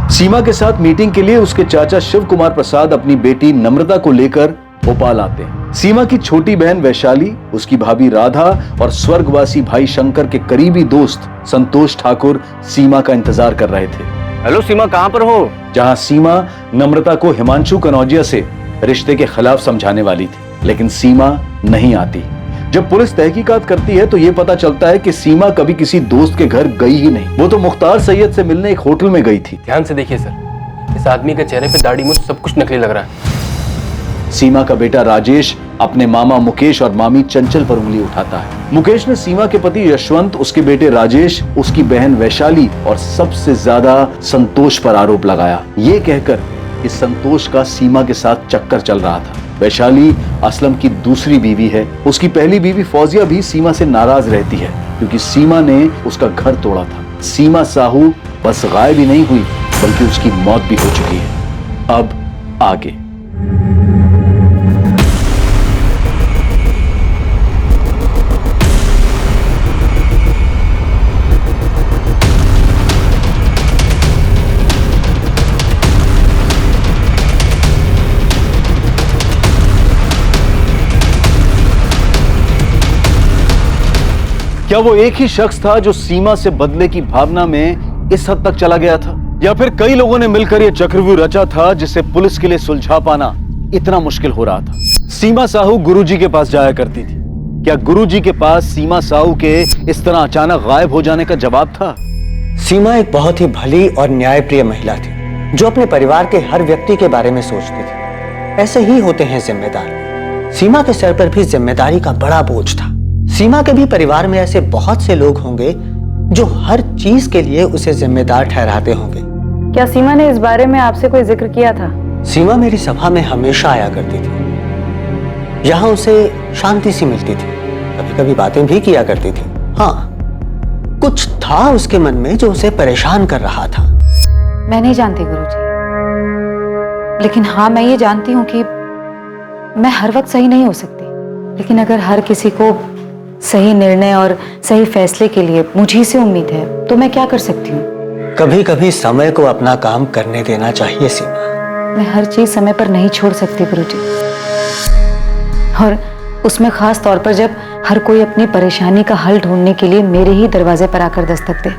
सीमा के साथ मीटिंग के लिए उसके चाचा शिव कुमार प्रसाद अपनी बेटी नम्रता को लेकर भोपाल आते हैं। सीमा की छोटी बहन वैशाली, उसकी भाभी राधा और स्वर्गवासी भाई शंकर के करीबी दोस्त संतोष ठाकुर सीमा का इंतजार कर रहे थे। हेलो सीमा, कहां पर हो? जहां सीमा नम्रता को हिमांशु कनौजिया से रिश्ते के खिलाफ समझाने वाली थी, लेकिन सीमा नहीं आती। जब पुलिस तहकीकात करती है तो यह पता चलता है कि सीमा कभी किसी दोस्त के घर गई ही नहीं। वो तो मुख्तार सैयद से मिलने एक होटल में गई थी। ध्यान से देखिए सर, इस आदमी के चेहरे पे दाढ़ी मूंछ सब कुछ नकली लग रहा है। सीमा का बेटा राजेश अपने मामा मुकेश और मामी चंचल पर उंगली उठाता है। मुकेश ने सीमा के पति यशवंत, उसके बेटे राजेश, उसकी बहन वैशाली और सबसे ज्यादा संतोष पर आरोप लगाया, ये कहकर कि संतोष का सीमा के साथ चक्कर चल रहा था। वैशाली असलम की दूसरी बीवी है। उसकी पहली बीवी फौजिया भी सीमा से नाराज रहती है क्योंकि सीमा ने उसका घर तोड़ा था। सीमा साहू बस गायब ही नहीं हुई बल्कि उसकी मौत भी हो चुकी है। अब आगे। क्या वो एक ही शख्स था जो सीमा से बदले की भावना में इस हद तक चला गया था, या फिर कई लोगों ने मिलकर यह चक्रव्यूह रचा था जिसे पुलिस के लिए सुलझा पाना इतना मुश्किल हो रहा था? सीमा साहू गुरुजी के पास जाया करती थी। क्या गुरुजी के पास सीमा साहू के इस तरह अचानक गायब हो जाने का जवाब था? सीमा एक बहुत ही भली और न्यायप्रिय महिला थी जो अपने परिवार के हर व्यक्ति के बारे में सोचती थी। ऐसे ही होते हैं जिम्मेदार। सीमा के सर पर भी जिम्मेदारी का बड़ा बोझ था। सीमा के भी परिवार में ऐसे बहुत से लोग होंगे जो हर चीज के लिए उसे जिम्मेदार ठहराते होंगे। क्या सीमा ने इस बारे में आपसे कोई जिक्र किया था? सीमा मेरी सभा में हमेशा आया करती थी। यहाँ उसे शांति सी मिलती थी, कभी कभी बातें भी किया करती थी। हाँ, कुछ था उसके मन में जो उसे परेशान कर रहा था। मैं नहीं जानती गुरुजी, लेकिन हाँ मैं ये जानती हूँ कि मैं हर वक्त सही नहीं हो सकती, लेकिन अगर हर किसी को सही निर्णय और सही फैसले के लिए मुझी से उम्मीद है तो मैं क्या कर सकती हूँ? कभी कभी समय को अपना काम करने देना चाहिए सीमा। मैं हर चीज समय पर नहीं छोड़ सकती गुरुजी, और उसमें खास तौर पर जब हर कोई अपनी परेशानी का हल ढूंढने के लिए मेरे ही दरवाजे पर आकर दस्तक दे।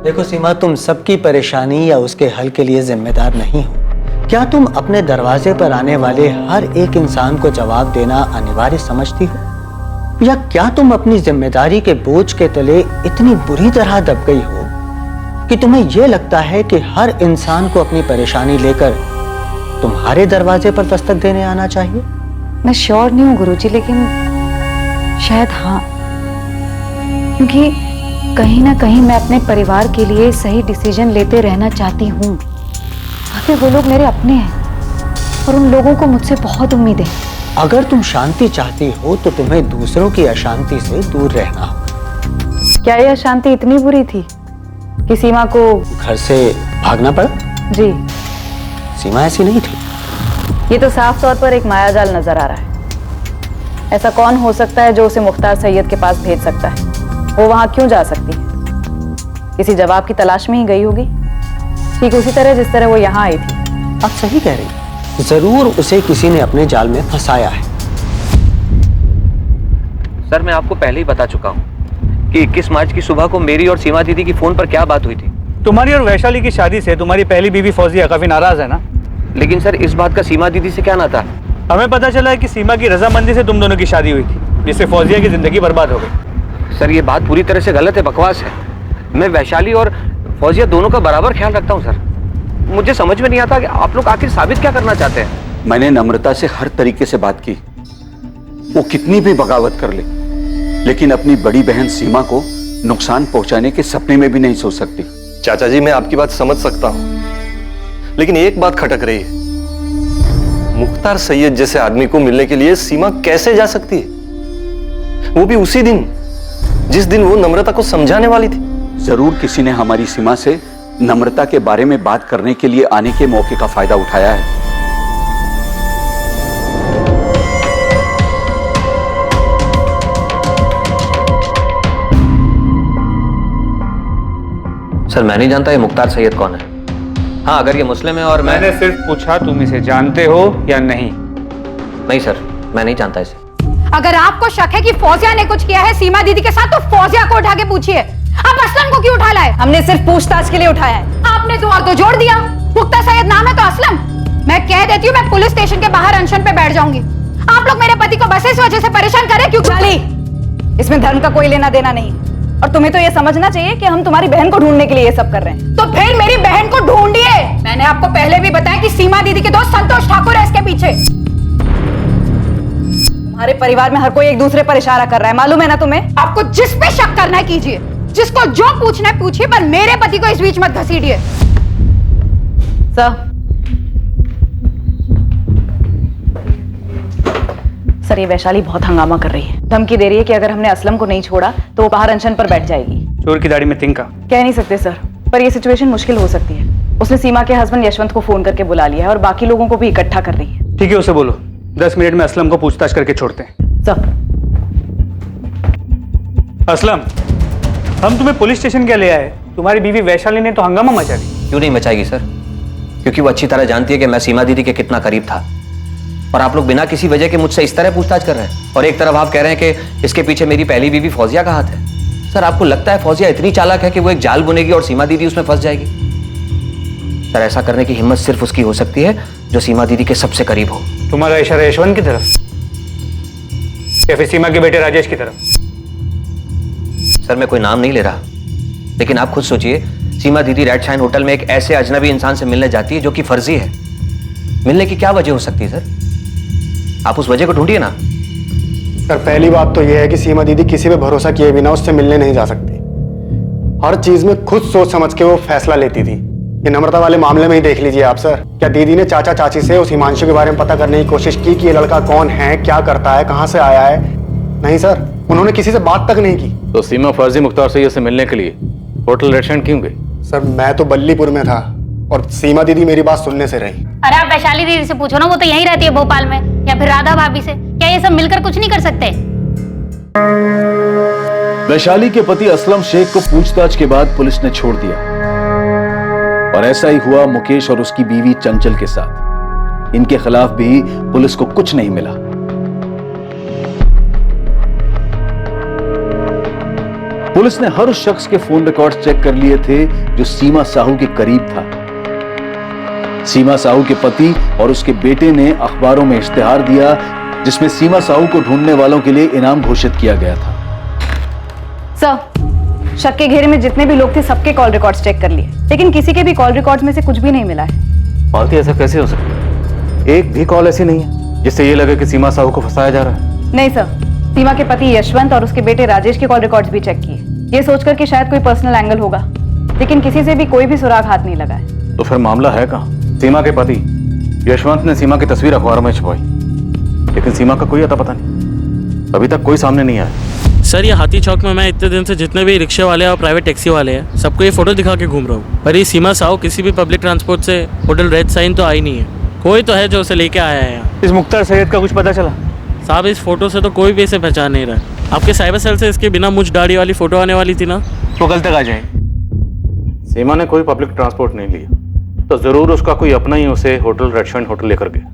देखो सीमा, तुम सबकी परेशानी या उसके हल के लिए जिम्मेदार नहीं हो। क्या तुम अपने दरवाजे पर आने वाले हर एक इंसान को जवाब देना अनिवार्य समझती हो, या क्या तुम अपनी जिम्मेदारी के बोझ के तले इतनी बुरी तरह दब गई हो कि तुम्हें यह लगता है कि हर इंसान को अपनी परेशानी लेकर तुम्हारे दरवाजे पर दस्तक देने आना चाहिए? मैं श्योर नहीं हूँ गुरुजी, लेकिन शायद हाँ, क्योंकि कहीं ना कहीं मैं अपने परिवार के लिए सही डिसीजन लेते रहना चाहती हूँ। आखिर वो लोग मेरे अपने हैं और उन लोगों को मुझसे बहुत उम्मीद है। अगर तुम शांति चाहती हो तो तुम्हें दूसरों की अशांति से दूर रहना होगा। क्या यह अशांति इतनी बुरी थी कि सीमा को घर से भागना पड़ा? जी, सीमा ऐसी नहीं थी। ये तो साफ तौर पर एक मायाजाल नजर आ रहा है। ऐसा कौन हो सकता है जो उसे मुख्तार सैयद के पास भेज सकता है? वो वहां क्यों जा सकती है? किसी जवाब की तलाश में ही गई होगी, ठीक उसी तरह जिस तरह वो यहाँ आई थी। आप सही कह रही, जरूर उसे किसी ने अपने जाल में फंसाया है। सर, मैं आपको पहले ही बता चुका हूँ कि 21 मार्च की सुबह को मेरी और सीमा दीदी की फोन पर क्या बात हुई थी। तुम्हारी और वैशाली की शादी से तुम्हारी पहली बीवी फौजिया काफी नाराज है ना? लेकिन सर, इस बात का सीमा दीदी से क्या नाता? हमें पता चला है कि सीमा की रजामंदी से तुम दोनों की शादी हुई थी, जिससे फौजिया की जिंदगी बर्बाद हो गई। सर, ये बात पूरी तरह से गलत है, बकवास है। मैं वैशाली और फौजिया दोनों का बराबर ख्याल रखता हूँ सर। मुझे समझ में नहीं आता कि आप लोग आखिर साबित क्या करना चाहते हैं। मैंने नम्रता से हर तरीके से बात की, वो कितनी भी बगावत कर ले, लेकिन अपनी बड़ी बहन सीमा को नुकसान पहुंचाने के सपने में भी नहीं सोच सकती। चाचा जी, मैं आपकी बात समझ सकता हूं, लेकिन एक बात खटक रही है। मुख्तार सैयद जैसे आदमी को मिलने के लिए सीमा कैसे जा सकती है, वो भी उसी दिन जिस दिन वो नम्रता को समझाने वाली थी। जरूर किसी ने हमारी सीमा से नम्रता के बारे में बात करने के लिए आने के मौके का फायदा उठाया है। सर, मैं नहीं जानता ये मुख्तार सैयद कौन है। हाँ, अगर ये मुस्लिम है और मैंने सिर्फ पूछा तुम इसे जानते हो या नहीं। नहीं सर, मैं नहीं जानता इसे। अगर आपको शक है कि फौजिया ने कुछ किया है सीमा दीदी के साथ, तो फौजिया को उठा के पूछिए। आप असलम को क्यों उठा लाए? हमने सिर्फ पूछताछ के लिए उठाया है। आपने दो और दो जोड़ दिया। मुख्तार सैयद नाम है तो असलम। मैं कह देती हूँ, मैं पुलिस स्टेशन के बाहर अनशन पे बैठ जाऊंगी। आप लोग मेरे पति को बस इस वजह से परेशान कर रहे क्यों? चाली, इसमें धर्म का कोई लेना देना नहीं, और तुम्हें तो ये समझना चाहिए कि हम तुम्हारी बहन को ढूंढने के लिए ये सब कर रहे हैं। तो फिर मेरी बहन को ढूंढिए। मैंने आपको पहले भी बताया कि सीमा दीदी के दोस्त संतोष ठाकुर है इसके पीछे। हमारे परिवार में हर कोई एक दूसरे पर इशारा कर रहा है, मालूम है ना तुम्हें? आपको जिस पे शक करना है कीजिए, जिसको जो पूछना है पूछिए, पर मेरे पति को इस बीच मत घसीटिए। सर, ये वैशाली बहुत हंगामा कर रही है, धमकी दे रही है कि अगर हमने असलम को नहीं छोड़ा तो वो बाहर अनशन पर बैठ जाएगी। चोर की दाढ़ी में तिनका। कह नहीं सकते सर, पर ये सिचुएशन मुश्किल हो सकती है। उसने सीमा के हस्बैंड यशवंत को फोन करके बुला लिया है और बाकी लोगों को भी इकट्ठा कर रही है। ठीक है, उसे बोलो 10 मिनट में असलम को पूछताछ करके छोड़ते हैं। सर, असलम, हम तुम्हें पुलिस स्टेशन क्या ले आए? तुम्हारी बीवी वैशाली ने तो हंगामा मचा दी। क्यों नहीं मचाएगी सर? क्योंकि वो अच्छी तरह जानती है कि मैं सीमा दीदी के कितना करीब था, और आप लोग बिना किसी वजह के मुझसे इस तरह पूछताछ कर रहे हैं। और एक तरफ आप कह रहे हैं कि इसके पीछे मेरी पहली बीवी फौजिया का हाथ है। सर, आपको लगता है फौजिया इतनी चालाक है कि वो एक जाल बुनेगी और सीमा दीदी उसमें फंस जाएगी? सर, ऐसा करने की हिम्मत सिर्फ उसकी हो सकती है जो सीमा दीदी के सबसे करीब हो। तुम्हारा इशारा यशवंत की तरफ या फिर सीमा के बेटे राजेश की तरफ? सर, मैं कोई नाम नहीं ले रहा, लेकिन आप खुद सोचिए, सीमा दीदी रेड शाइन होटल में एक ऐसे अजनबी इंसान से मिलने जाती है जो कि फर्जी है। मिलने की क्या वजह हो सकती है सर? आप उस वजह को ढूंढिए ना। सर, पहली बात तो यह है कि सीमा दीदी किसी पे भरोसा किए बिना उससे मिलने नहीं जा सकती। हर चीज में खुद सोच समझ के वो फैसला लेती थी। ये नम्रता वाले मामले में ही देख लीजिए आप सर। क्या दीदी ने चाचा चाची से उस हिमांशु के बारे में पता करने की कोशिश की कि ये लड़का कौन है, क्या करता है, कहां से आया है? नहीं सर, उन्होंने किसी से बात तक नहीं की। तो सीमा फर्जी मुख्तार सैयद से मिलने के लिए होटल रेड शाइन क्यों गई? सर, मैं तो बल्लीपुर में था और सीमा दीदी मेरी बात सुनने से रही। अरे आप वैशाली दीदी से पूछो ना, वो तो यहीं रहती है भोपाल में, या फिर राधा भाभी से। क्या ये सब मिलकर कुछ नहीं कर सकते? वैशाली के पति असलम शेख को पूछताछ के बाद पुलिस ने छोड़ दिया, और ऐसा ही हुआ मुकेश और उसकी बीवी चंचल के साथ। इनके खिलाफ भी पुलिस को कुछ नहीं मिला। पुलिस ने हर उस शख्स के फोन रिकॉर्ड चेक कर लिए थे जो सीमा साहू के करीब था। सीमा साहू के पति और उसके बेटे ने अखबारों में इश्तिहार दिया जिसमें सीमा साहू को ढूंढने वालों के लिए इनाम घोषित किया गया था। सर, शक के घेरे में जितने भी लोग थे सबके कॉल रिकॉर्ड्स चेक कर लिए, लेकिन किसी के भी कॉल रिकॉर्ड्स में से कुछ भी नहीं मिला है। मालती, ऐसा कैसे हो सकता है? एक भी कॉल ऐसी नहीं है जिससे ये लगे कि सीमा साहू को फंसाया जा रहा है। नहीं सर, सीमा के पति यशवंत और उसके बेटे राजेश के कॉल रिकॉर्ड्स भी चेक किए, ये सोचकर कि शायद कोई पर्सनल एंगल होगा, लेकिन किसी से भी कोई भी सुराग हाथ नहीं लगा है। तो फिर मामला है कहां? सीमा के पति यशवंत ने सीमा की तस्वीर अखबारों में छपवाई, लेकिन सीमा का कोई अता पता नहीं, अभी तक कोई सामने नहीं आया। सर, ये हाथी चौक में मैं इतने दिन से जितने भी रिक्शे वाले और प्राइवेट टैक्सी वाले हैं सबको ये फोटो दिखा के घूम रहा हूँ, पर ये सीमा साहू किसी भी पब्लिक ट्रांसपोर्ट से होटल रेड साइन तो आई नहीं है। कोई तो है जो उसे लेके आया है यहाँ। इस मुख्तार सैयद का कुछ पता चला? साहब, इस फोटो से तो कोई भी इसे पहचान नहीं रहा। आपके साइबर सेल से इसके बिना मुझ दाढ़ी वाली फोटो आने वाली थी ना, तो कल तक आ जाए। सीमा ने कोई पब्लिक ट्रांसपोर्ट नहीं लिया, तो जरूर उसका कोई अपना ही उसे होटल रेड शाइन होटल लेकर गया,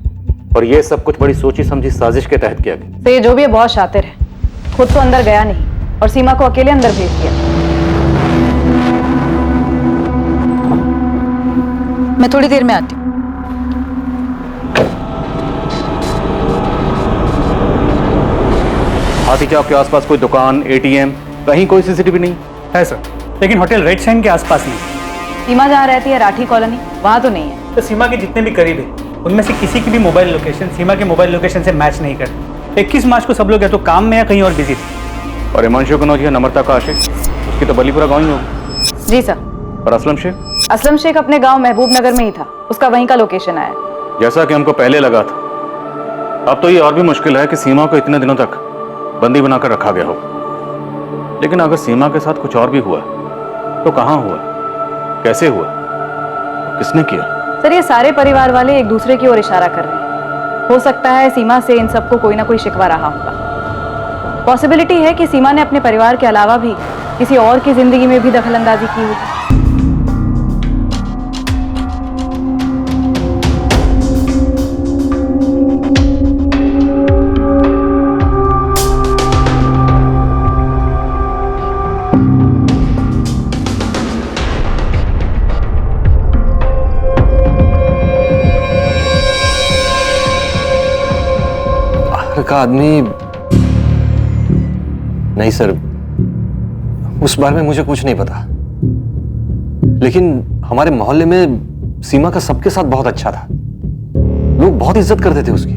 और ये सब कुछ बड़ी सोची समझी साजिश के तहत किया गया। तो ये जो भी है बहुत शातिर है, खुद तो अंदर गया नहीं और सीमा को अकेले अंदर भेज दिया। मैं थोड़ी देर में आती हूँ। हाथी चौक के आसपास कोई दुकान, एटीएम, कहीं कोई सीसीटीवी नहीं है सर, लेकिन होटल रेड शाइन के आसपास नहीं। सीमा जहाँ रहती है राठी कॉलोनी, वहाँ तो नहीं है। तो सीमा के जितने भी करीब है उनमें से किसी की भी मोबाइल लोकेशन सीमा के मोबाइल लोकेशन से मैच नहीं करती। 21 मार्च को सब लोग या तो काम में या कहीं और बिजी थे। और हिमांशु कनौजिया, नम्रता का आशिक, उसकी तो बलीपुरा गाँव ही होगी। जी सर। और असलम शेख? असलम शेख अपने गांव महबूब नगर में ही था, उसका वहीं का लोकेशन आया। जैसा कि हमको पहले लगा था, अब तो ये और भी मुश्किल है कि सीमा को इतने दिनों तक बंदी बनाकर रखा गया हो। लेकिन अगर सीमा के साथ कुछ और भी हुआ तो कहाँ हुआ, कैसे हुआ, किसने किया? सर, ये सारे परिवार वाले एक दूसरे की ओर इशारा कर रहे हैं। हो सकता है सीमा से इन सबको कोई ना कोई शिकवा रहा होगा। पॉसिबिलिटी है कि सीमा ने अपने परिवार के अलावा भी किसी और की जिंदगी में भी दखलंदाजी की होगी। लड़का आदमी, नहीं सर, उस बारे में मुझे कुछ नहीं पता, लेकिन हमारे मोहल्ले में सीमा का सबके साथ बहुत अच्छा था। लोग बहुत इज्जत करते थे उसकी,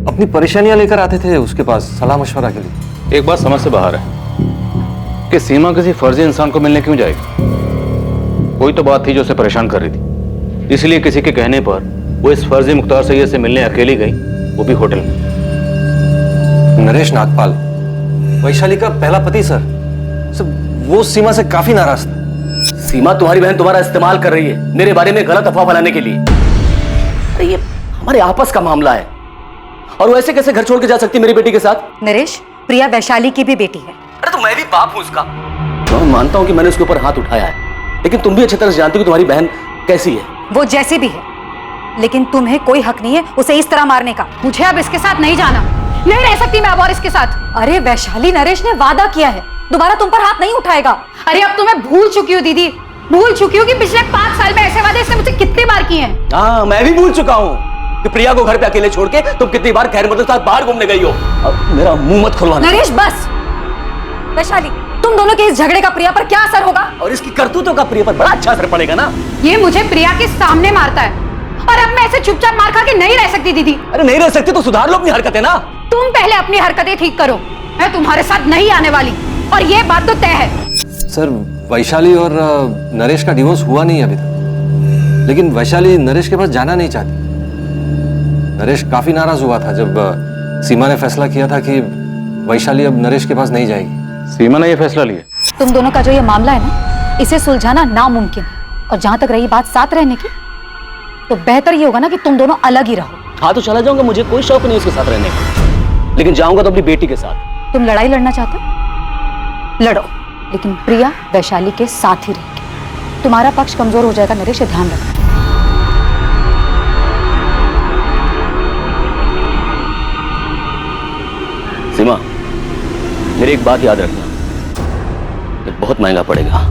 अपनी परेशानियां लेकर आते थे उसके पास सलाह मशवरा के लिए। एक बात समझ से बाहर है कि सीमा किसी फर्जी इंसान को मिलने क्यों जाएगी? कोई तो बात थी जो उसे परेशान कर रही थी, इसलिए किसी के कहने पर वो इस फर्जी मुख्तार सैयद से मिलने अकेली गई, वो भी होटल में। नरेश नागपाल, वैशाली का पहला पति सर, वो सीमा से काफी नाराज था। सीमा तुम्हारी बहन तुम्हारा इस्तेमाल कर रही है मेरे बारे में गलत अफवाह फैलाने के लिए। अरे ये हमारे आपस का मामला है, और वो ऐसे कैसे घर छोड़ के जा सकती मेरी बेटी के साथ? नरेश, प्रिया वैशाली की भी बेटी है। अरे तो मैं भी बाप हूं उसका। मैं मानता हूं कि मैंने उसके ऊपर हाथ उठाया है, लेकिन तुम भी अच्छी तरह से जानती हो कि तुम्हारी बहन कैसी है। वो जैसी भी है, लेकिन तुम्हें कोई हक नहीं है उसे इस तरह मारने का। मुझे अब इसके साथ नहीं जाना, नहीं रह सकती मैं अब और इसके साथ। अरे वैशाली, नरेश ने वादा किया है दोबारा तुम पर हाथ नहीं उठाएगा। अरे अब तो मैं भूल चुकी हूँ दीदी, भूल चुकी हूँ कि पिछले 5 साल में ऐसे वादे इसने मुझसे कितनी बार किए हैं। हाँ, मैं भी भूल चुका हूँ कि प्रिया को घर पे अकेले छोड़ के तुम कितनी बार खैर मदद के साथ बाहर घूमने गई हो। अब मेरा मुंह मत खुलवाना। नरेश बस। वैशाली, तुम दोनों के इस झगड़े का प्रिया पर क्या असर होगा? और इसकी करतूतों का प्रिया पर बड़ा अच्छा असर पड़ेगा ना। ये मुझे प्रिया के सामने मारता है, और अब मैं ऐसे चुपचाप मार खा के नहीं रह सकती दीदी। अरे नहीं रह सकती तो सुधार लो अपनी हरकतें ना। तुम पहले अपनी हरकतें ठीक करो, मैं तुम्हारे साथ नहीं आने वाली, और ये बात तो तय है। सर, वैशाली और नरेश का डिवोर्स हुआ नहीं अभी तक, लेकिन वैशाली नरेश के पास जाना नहीं चाहती। नरेश काफी नाराज हुआ था जब सीमा ने फैसला किया था कि वैशाली अब नरेश के पास नहीं जाएगी। सीमा ने यह फैसला लिया। तुम दोनों का जो ये मामला है ना, इसे सुलझाना नामुमकिन है, और जहां तक रही बात साथ रहने की, तो बेहतर ये होगा ना कि तुम दोनों अलग ही रहो। हाँ तो चला जाऊंगा, मुझे कोई शौक नहीं उसके साथ रहने का, लेकिन जाऊंगा तो अपनी बेटी के साथ। तुम लड़ाई लड़ना चाहते हो, लड़ो, लेकिन प्रिया वैशाली के साथ ही रहेगी। तुम्हारा पक्ष कमजोर हो जाएगा नरेश, ध्यान रखना। सीमा, मेरी एक बात याद रखना, ये बहुत महंगा पड़ेगा।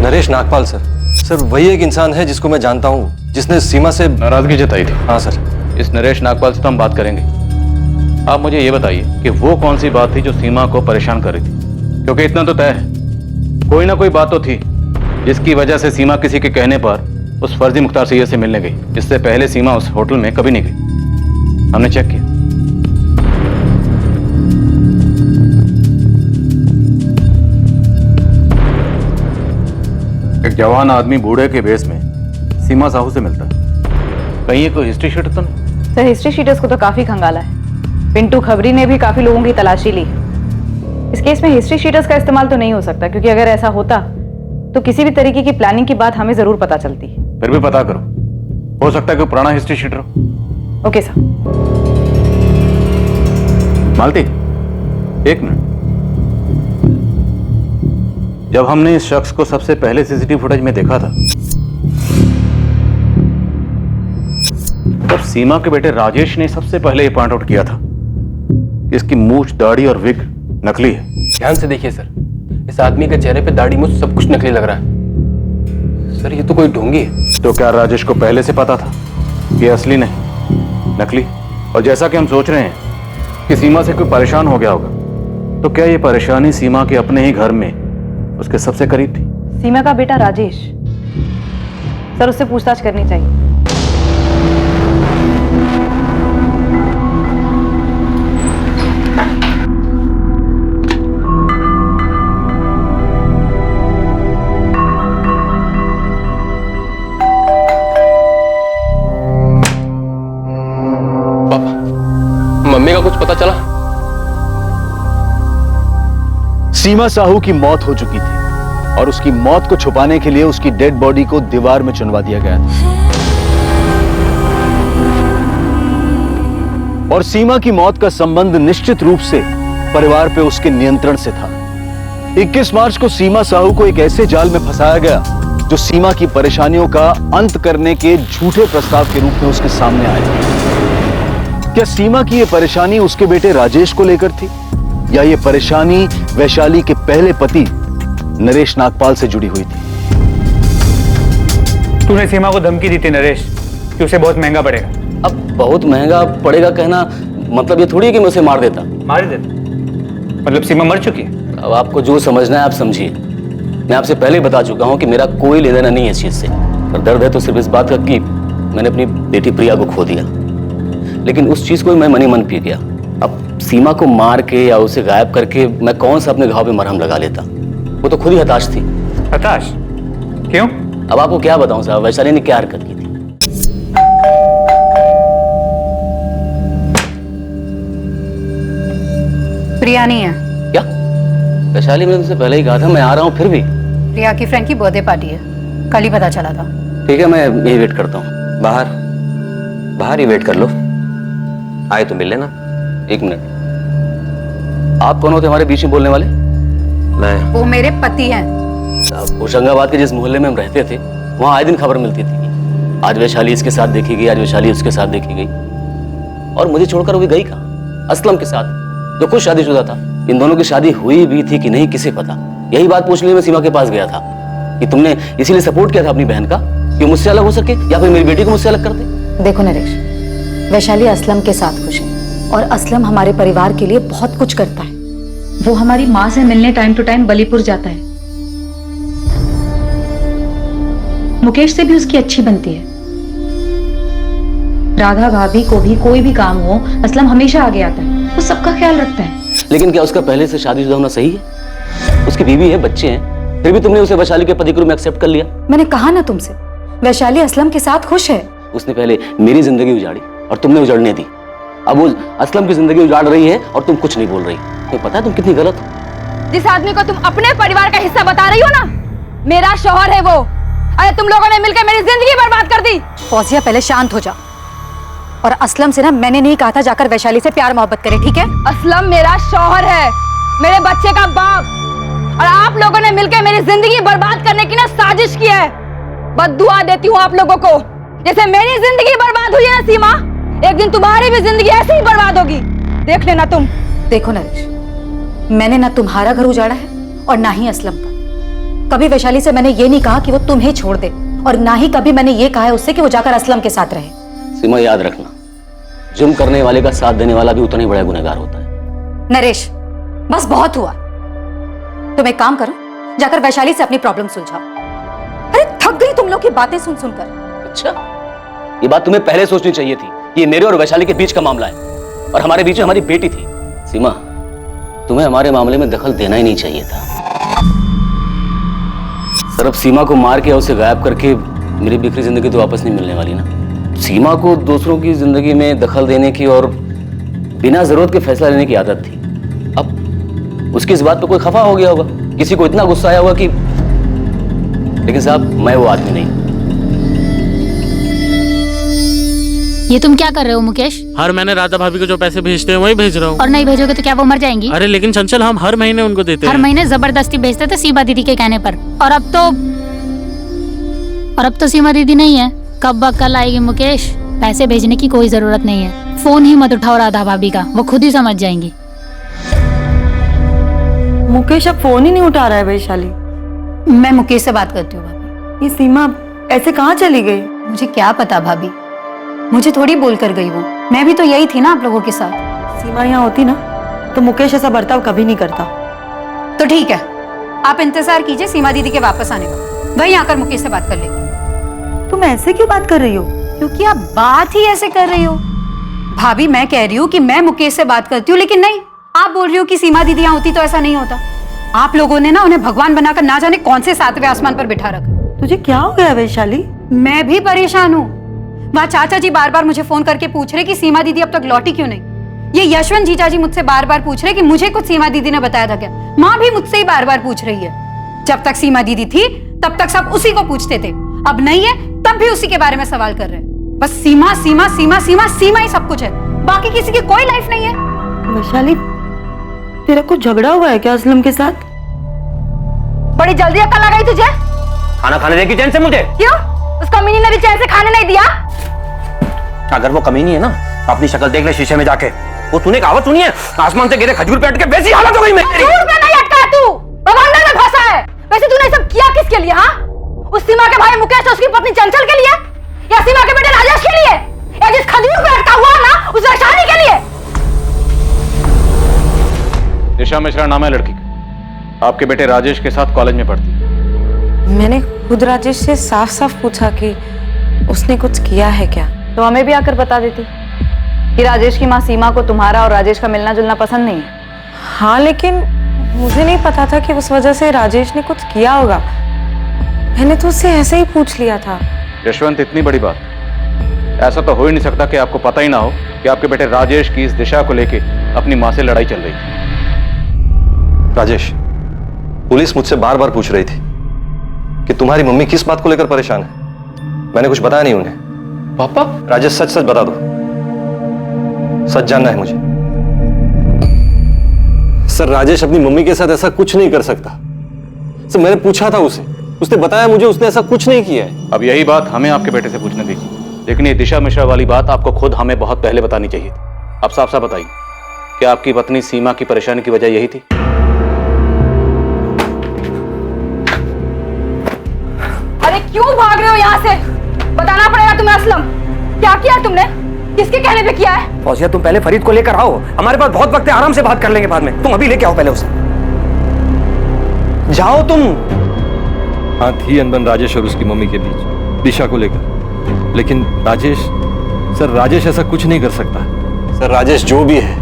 नरेश नागपाल सर, वही एक इंसान है जिसको मैं जानता हूँ, जिसने सीमा से नाराजगी जताई थी। हाँ सर। इस नरेश नागपाल से तो हम बात करेंगे। आप मुझे ये बताइए कि वो कौन सी बात थी जो सीमा को परेशान कर रही थी? क्योंकि इतना तो तय है, कोई ना कोई बात तो थी जिसकी वजह से सीमा किसी के कहने पर उस फर्जी मुख्तार सैयद से मिलने गई। इससे पहले सीमा उस होटल में कभी नहीं गई, हमने चेक किया। एक जवान आदमी बूढ़े के भेष में सीमा साहू से मिलता है, कहीं ये कोई हिस्ट्री शीटर तो नहीं? सर, हिस्ट्री शीटर्स को तो काफी खंगाला है। पिंटू खबरी ने भी काफी लोगों की तलाशी ली। इस केस में हिस्ट्री शीटर्स का इस्तेमाल तो नहीं हो सकता, क्योंकि अगर ऐसा होता तो किसी भी तरीके की प्लानिंग की बात हमें जरूर पता चलती। फिर भी पता करो, हो सकता है कोई पुराना हिस्ट्री शीटर हो। Okay sir. मालती, एक मिनट। जब हमने इस शख्स को सबसे पहले सीसीटीवी फुटेज में देखा था, तब सीमा के बेटे राजेश ने सबसे पहले ये पॉइंट आउट किया था कि इसकी मूछ, दाढ़ी और विग नकली है। ध्यान से देखिए सर, इस आदमी के चेहरे पे दाढ़ी मूछ सब कुछ नकली लग रहा है। सर, ये तो कोई ढोंगी है। तो क्या राजेश को पहले से पता था कि असली नहीं, नकली? और जैसा कि हम सोच रहे हैं कि सीमा से कोई परेशान हो गया होगा, तो क्या ये परेशानी सीमा के अपने ही घर में उसके सबसे करीब थी? सीमा का बेटा राजेश, सर उससे पूछताछ करनी चाहिए। पापा, मम्मी का कुछ पता चला? सीमा साहू की मौत हो चुकी थी, और उसकी मौत को छुपाने के लिए उसकी डेड बॉडी को दीवार में चुनवा दिया गया था। और सीमा की मौत का संबंध निश्चित रूप से परिवार पे उसके नियंत्रण से था। 21 मार्च को सीमा साहू को एक ऐसे जाल में फंसाया गया जो सीमा की परेशानियों का अंत करने के झूठे प्रस्ताव के रूप में उसके सामने आया। क्या सीमा की यह परेशानी उसके बेटे राजेश को लेकर थी, या ये परेशानी वैशाली के पहले पति नरेश नागपाल से जुड़ी हुई थी? तूने सीमा को धमकी दी थी नरेश कि उसे बहुत महंगा पड़ेगा, अब बहुत महंगा पड़ेगा कहना मतलब ये थोड़ी है कि मैं उसे मार देता। मार ही देते मतलब सीमा मर चुकी है। अब आपको जो समझना है आप समझिए। मैं आपसे पहले ही बता चुका हूं कि मेरा कोई लेना देना नहीं है इस चीज से। पर दर्द है तो सिर्फ इस बात का कि मैंने अपनी बेटी प्रिया को खो दिया, लेकिन उस चीज को मैं मन ही मन पी गया। अब सीमा को मार के या उसे गायब करके मैं कौन सा अपने घाव पे मरहम लगा लेता। वो तो खुद ही हताश थी। हताश क्यों? अब आपको क्या बताऊं साहब, वैशाली ने क्या हरकत की थी। प्रिया नहीं है। क्या? वैशाली, मैंने तुमसे पहले ही कहा था मैं आ रहा हूं, फिर भी। प्रिया की फ्रेंड की बर्थडे पार्टी है, कल ही पता चला था। ठीक है, मैं यही वेट करता हूँ। बाहर ही वेट कर लो, आए तो मिल लेना। एक मिनट, आप कौन होते हमारे बीच में बोलने वाले? मैं वो मेरे पति हैं। होशंगाबाद के जिस मोहल्ले में हम रहते थे वहां आए दिन खबर मिलती थी कि आज वैशाली इसके साथ देखी गई, आज वैशाली उसके साथ देखी गई, और मुझे छोड़कर वो भी गई कहाँ? असलम के साथ, जो खुद शादीशुदा था। इन दोनों की शादी हुई भी थी कि नहीं किसे पता। यही बात पूछने लिए मैं सीमा के पास गया था कि तुमने इसीलिए सपोर्ट किया था अपनी बहन का कि मुझसे अलग हो सके या फिर मेरी बेटी को मुझसे अलग कर दे। देखो नरेश, वैशाली असलम के साथ खुश है और असलम हमारे परिवार के लिए बहुत कुछ करता है। वो हमारी माँ से मिलने टाइम टू टाइम बलीपुर जाता है। मुकेश से भी उसकी अच्छी बनती है। राधा भाभी को भी कोई भी काम हो असलम हमेशा आगे आता है, वो सबका ख्याल रखता है। लेकिन क्या उसका पहले से शादीशुदा होना सही है? उसकी बीवी है, बच्चे हैं, फिर भी तुमने उसे वैशाली के पति के रूप में एक्सेप्ट कर लिया। मैंने कहा ना तुमसे, वैशाली असलम के साथ खुश है। उसने पहले मेरी जिंदगी उजाड़ी और तुमने उजाड़ने दी। अब वो असलम की जिंदगी उजाड़ रही है और तुम कुछ नहीं बोल रही। तुम्हें पता है तुम कितनी गलत हो? जिस आदमी को तुम अपने परिवार का हिस्सा बता रही हो ना, मेरा शौहर है वो। अरे तुम लोगों ने मिलकर मेरी जिंदगी बर्बाद कर दी। फौजिया, पहले शांत हो जा। और असलम से ना मैंने नहीं कहा था जाकर वैशाली से प्यार मोहब्बत करे, ठीक है? असलम मेरा शौहर है, मेरे बच्चे का बाप, और आप लोगों ने मिलकर मेरी जिंदगी बर्बाद करने की ना साजिश की है। बद्दुआ देती हूँ आप लोगों को। जैसे मेरी जिंदगी बर्बाद हुई है ना सीमा, एक दिन तुम्हारी भी जिंदगी ऐसे ही बर्बाद होगी, देख लेना तुम। देखो नरेश, मैंने ना तुम्हारा घर उजाड़ा है और ना ही असलम का। कभी वैशाली से मैंने ये नहीं कहा कि वो तुम्हें छोड़ दे, और ना ही कभी मैंने ये कहा है उससे कि वो जाकर असलम के साथ रहे। सीमा, याद रखना, जुर्म करने वाले का साथ देने वाला भी उतना ही बड़ा गुनहगार होता है। नरेश, बस बहुत हुआ। तुम एक काम करो, जाकर वैशाली से अपनी प्रॉब्लम सुलझाओ। अरे थक गई तुम लोग की बातें सुन सुनकर। अच्छा, ये बात तुम्हें पहले सोचनी चाहिए थी कि ये मेरे और वैशाली के बीच का मामला है और हमारे बीच में हमारी बेटी थी। सीमा, तुम्हें हमारे मामले में दखल देना ही नहीं चाहिए था। सर, अब सीमा को मार के और उसे गायब करके मेरी बिखरी जिंदगी तो वापस नहीं मिलने वाली ना। सीमा को दूसरों की जिंदगी में दखल देने की और बिना जरूरत के फैसला लेने की आदत थी। अब उसकी इस बात पे कोई खफा हो गया होगा, किसी को इतना गुस्सा आया होगा कि, लेकिन साहब मैं वो आदमी नहीं। ये तुम क्या कर रहे हो मुकेश? हर महीने राधा भाभी को जो पैसे भेजते हैं वही भेज रहा हूँ। और नहीं भेजोगे तो क्या वो मर जाएंगी? अरे लेकिन चंचल, हम हर महीने उनको देते हैं। हर महीने जबरदस्ती भेजते थे सीमा दीदी के कहने पर, और अब तो सीमा दीदी नहीं है। कब कल आएगी मुकेश? पैसे भेजने की कोई जरूरत नहीं है, फोन ही मत उठाओ राधा भाभी का, वो खुद ही समझ जाएंगी। मुकेश अब फोन ही नहीं उठा रहा है वैशाली। मैं मुकेश से बात करती हूँ भाभी। ये सीमा ऐसे कहाँ चली गई? मुझे क्या पता भाभी, मुझे थोड़ी बोल कर गई वो। मैं भी तो यही थी ना आप लोगों के साथ। सीमा यहाँ होती ना तो मुकेश ऐसा बर्ताव कभी नहीं करता। तो ठीक है, आप इंतजार कीजिए सीमा दीदी के वापस आने का, वहीं आकर मुकेश से बात कर लेंगे। तुम ऐसे क्यों बात कर रही हो? क्योंकि आप बात ही ऐसे कर रही हो। भाभी, मैं कह रही हूँ कि मैं मुकेश से बात करती हूँ, लेकिन नहीं, आप बोल रही हो कि सीमा दीदी यहाँ होती तो ऐसा नहीं होता। आप लोगों ने ना उन्हें भगवान बनाकर ना जाने कौन से 7वें आसमान पर बिठा रखा। तुझे क्या हो गया वैशाली? मैं भी परेशान हूँ। वहाँ चाचा जी बार बार मुझे फोन करके पूछ रहे कि सीमा दीदी अब तक लौटी क्यों नहीं। ये यशवंत जीजा जी मुझसे बार बार पूछ रहे कि मुझे कुछ सीमा दीदी ने बताया था क्या। माँ भी मुझसे ही बार बार पूछ रही है। जब तक सीमा दीदी थी तब तक सब उसी को पूछते थे, अब नहीं है तब भी उसी के बारे में सवाल कर रहे हैं। बस सीमा सीमा सीमा सीमा सीमा ही सब कुछ है, बाकी किसी की कोई लाइफ नहीं है। वैशाली, तेरा कुछ झगड़ा हुआ है क्या असलम के साथ? बड़ी जल्दी अक्ल आ गई तुझे? खाना खाने देगी चैन से मुझे? क्यों? उस कमीनी ने भी चैन से खाने नहीं दिया? अगर वो कमीनी है ना, अपनी शक्ल देख ले शीशे में जाके। वो तूने कहावत सुनी है, आसमान से गिरे खजूर पे अटके वैसी हालत हो गई मेरी। खजूर पे नहीं अटका तू, बवंडर में फंसा है। वैसे तूने सब किया किसके लिए? हाँ, उस सीमा के भाई मुकेश और उसकी पत्नी चंचल के लिए, या सीमा के बेटे राजेश के लिए, या जिस खजूर पे अटका हुआ ना उस शादी के लिए। दिशा मिश्रा नाम है लड़की का, आपके बेटे राजेश के साथ कॉलेज में पढ़ती है। मैंने खुद राजेश से साफ साफ पूछा कि उसने कुछ किया है क्या। तो हमें भी आकर बता देती कि राजेश की माँ सीमा को तुम्हारा और राजेश का मिलना जुलना पसंद नहीं है। हाँ, लेकिन मुझे नहीं पता था कि उस वजह से राजेश ने कुछ किया होगा। मैंने तो उससे ऐसे ही पूछ लिया था। यशवंत, इतनी बड़ी बात, ऐसा तो हो ही नहीं सकता कि आपको पता ही ना हो कि आपके बेटे राजेश की इस दिशा को लेके अपनी माँ से लड़ाई चल रही थी। राजेश, पुलिस मुझसे बार बार पूछ रही थी कि तुम्हारी मम्मी किस बात को लेकर परेशान है। मैंने कुछ बताया नहीं उन्हें। पापा? राजेश, सच सच बता दो, सच जानना है मुझे। सर, राजेश अपनी मम्मी के साथ ऐसा कुछ नहीं कर सकता। सर, मैंने पूछा था उसे, उसने बताया मुझे उसने ऐसा कुछ नहीं किया है। अब यही बात हमें आपके बेटे से पूछने दीजिए, लेकिन ये दिशा मिश्रा वाली बात आपको खुद हमें बहुत पहले बतानी चाहिए थी। अब साफ साफ बताइए, क्या आपकी पत्नी सीमा की परेशानी की वजह यही थी? अरे क्यों भाग रहे हो यहाँ से? बताना पड़ेगा तुम्हें असलम, क्या किया तुमने, किसके कहने पे किया है? फौजिया, तुम पहले फरीद को लेकर आओ, हमारे पास बहुत वक्त है, आराम से बात कर लेंगे बाद में। तुम अभी लेके आओ पहले उसे, जाओ तुम। हाँ, थी अनबन राजेश और उसकी मम्मी के बीच दिशा को लेकर, लेकिन राजेश, सर राजेश ऐसा कुछ नहीं कर सकता। सर, राजेश जो भी है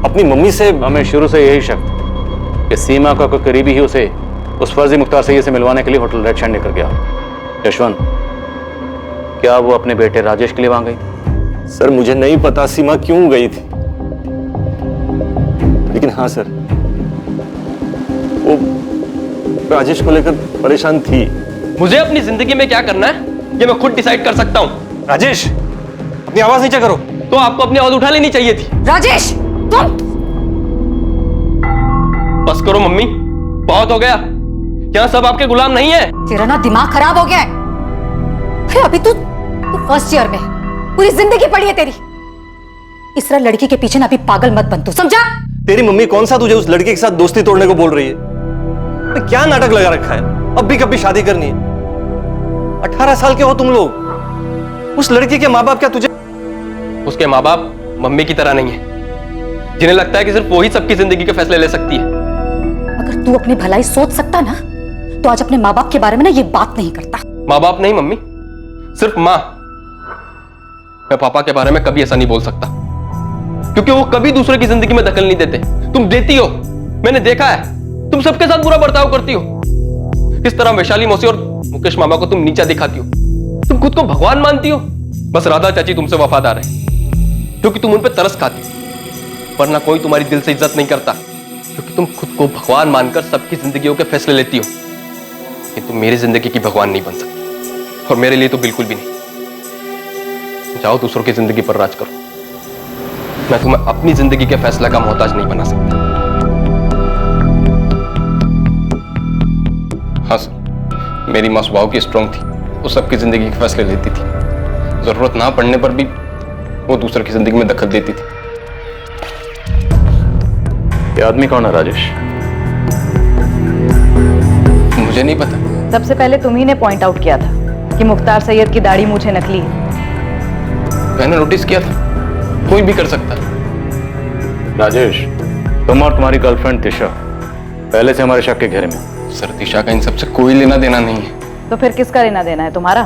अपनी मम्मी से, हमें शुरू से यही शक कि सीमा का कोई करीबी ही उसे उस फर्जी मुख्तार सैयद से मिलवाने के लिए होटल रेड शाइन लेकर गया। यशवंत, क्या वो अपने बेटे राजेश के लिए वहां गई? सर, मुझे नहीं पता सीमा क्यों गई थी, लेकिन हाँ सर, वो राजेश को लेकर परेशान थी। मुझे अपनी जिंदगी में क्या करना है ये मैं खुद डिसाइड कर सकता हूँ। राजेश, अपनी आवाज नीचे करो। तो आपको अपनी आवाज उठा लेनी चाहिए थी। राजेश, तुम बस करो मम्मी, बहुत हो गया। यहाँ सब आपके गुलाम नहीं है। तेरा ना दिमाग खराब हो गया है। अरे अभी तू फर्स्ट ईयर में, पूरी जिंदगी पड़ी है तेरी। इस तरह लड़की के पीछे ना अभी पागल मत बन तू, समझा? तेरी मम्मी कौन सा तुझे उस लड़के के साथ दोस्ती तोड़ने को बोल रही है? तो क्या नाटक लगा रखा है? अब भी कभी शादी करनी है? 18 साल के हो तुम लोग। उस लड़की के माँ बाप क्या तुझे? उसके माँ बाप मम्मी की तरह नहीं है, जिन्हें लगता है कि सिर्फ वो ही सबकी जिंदगी के फैसले ले सकती है। अगर तू अपनी भलाई सोच सकता ना तो आज अपने माँ बाप के बारे में ना ये बात नहीं करता। माँ बाप नहीं मम्मी, सिर्फ माँ। मैं पापा के बारे में कभी ऐसा नहीं बोल सकता, क्योंकि वो कभी दूसरे की जिंदगी में दखल नहीं देते। तुम देती हो, मैंने देखा है। तुम सबके साथ बुरा बर्ताव करती हो। किस तरह वैशाली मौसी और मुकेश मामा को तुम नीचा दिखाती हो। तुम खुद को भगवान मानती हो। बस राधा चाची तुमसे वफादार है, क्योंकि तुम उन पर तरस खाती हो, वरना कोई तुम्हारी दिल से इज्जत नहीं करता, क्योंकि तुम खुद को भगवान मानकर सबकी जिंदगियों के फैसले लेती हो। कि तुम मेरी जिंदगी की भगवान नहीं बन सकती, और मेरे लिए तो बिल्कुल भी नहीं। जाओ दूसरों की जिंदगी पर राज करो। मैं तुम्हें अपनी जिंदगी के फैसले का मोहताज नहीं बना सकता। हाँ सर, मेरी माँ स्वभाव की स्ट्रांग थी, वो सबकी जिंदगी के फैसले लेती थी। जरूरत ना पड़ने पर भी वो दूसरे की जिंदगी में दखल देती थी। ये आदमी कौन है राजेश? मुझे नहीं पता। सबसे पहले तुम्ही ने पॉइंट आउट किया था कि मुख्तार सैयद की दाढ़ी मूछें नकली है। मैंने नोटिस किया था, कोई भी कर सकता है। राजेश, तुम और तुम्हारी गर्लफ्रेंड दिशा पहले से हमारे शक के घेरे में। सर, दिशा का इन सबसे कोई लेना देना नहीं है। तो फिर किसका लेना देना है? तुम्हारा?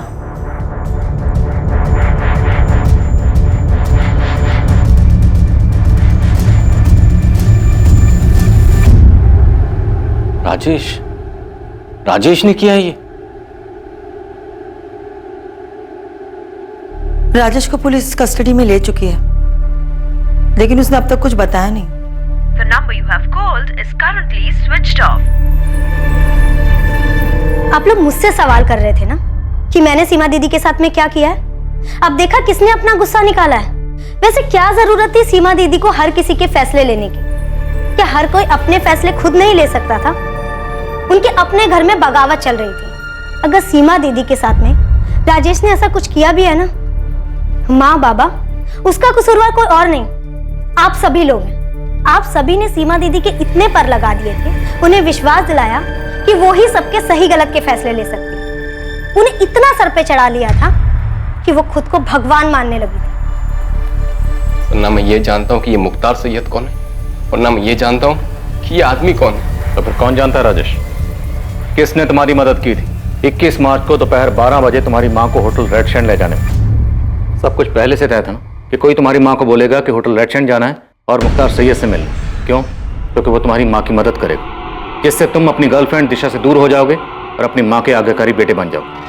राजेश, राजेश ने किया ये? राजेश को पुलिस कस्टडी में ले चुकी है, लेकिन उसने अब तक कुछ बताया नहीं। The number you have called is currently switched off. आप लोग मुझसे सवाल कर रहे थे ना कि मैंने सीमा दीदी के साथ में क्या किया है। अब देखा किसने अपना गुस्सा निकाला है। वैसे क्या जरूरत थी सीमा दीदी को हर किसी के फैसले लेने की? क्या हर कोई अपने फैसले खुद नहीं ले सकता था? उनके अपने घर में बगावत चल रही थी। अगर सीमा दीदी के साथ में राजेश ने ऐसा कुछ किया भी है ना, माँ बाबा, उसका कसूरवार कोई और नहीं, आप सभी लोग हैं। आप सभी ने सीमा दीदी के इतने पर लगा दिए थे, उन्हें विश्वास दिलाया कि वो ही सबके सही गलत के फैसले ले सकती है। उन्हें इतना सर पे चढ़ा लिया था कि वो खुद को भगवान मानने लगी थी। और ना मैं ये जानता हूँ कि ये मुख्तार सैयद कौन है, और ना मैं ये जानता हूँ कि ये आदमी कौन है। तो फिर कौन जानता है राजेश? किसने तुम्हारी मदद की थी 21 मार्च को दोपहर 12 बजे तुम्हारी माँ को होटल रेड सैंड ले जाने में? सब कुछ पहले से तय था ना कि कोई तुम्हारी माँ को बोलेगा कि होटल रेड सैंड जाना है और मुख्तार सैयद से मिलना। क्यों? क्योंकि वो तुम्हारी माँ की मदद करेगा, जिससे तुम अपनी गर्लफ्रेंड दिशा से दूर हो जाओगे और अपनी माँ के आज्ञाकारी बेटे बन जाओगे।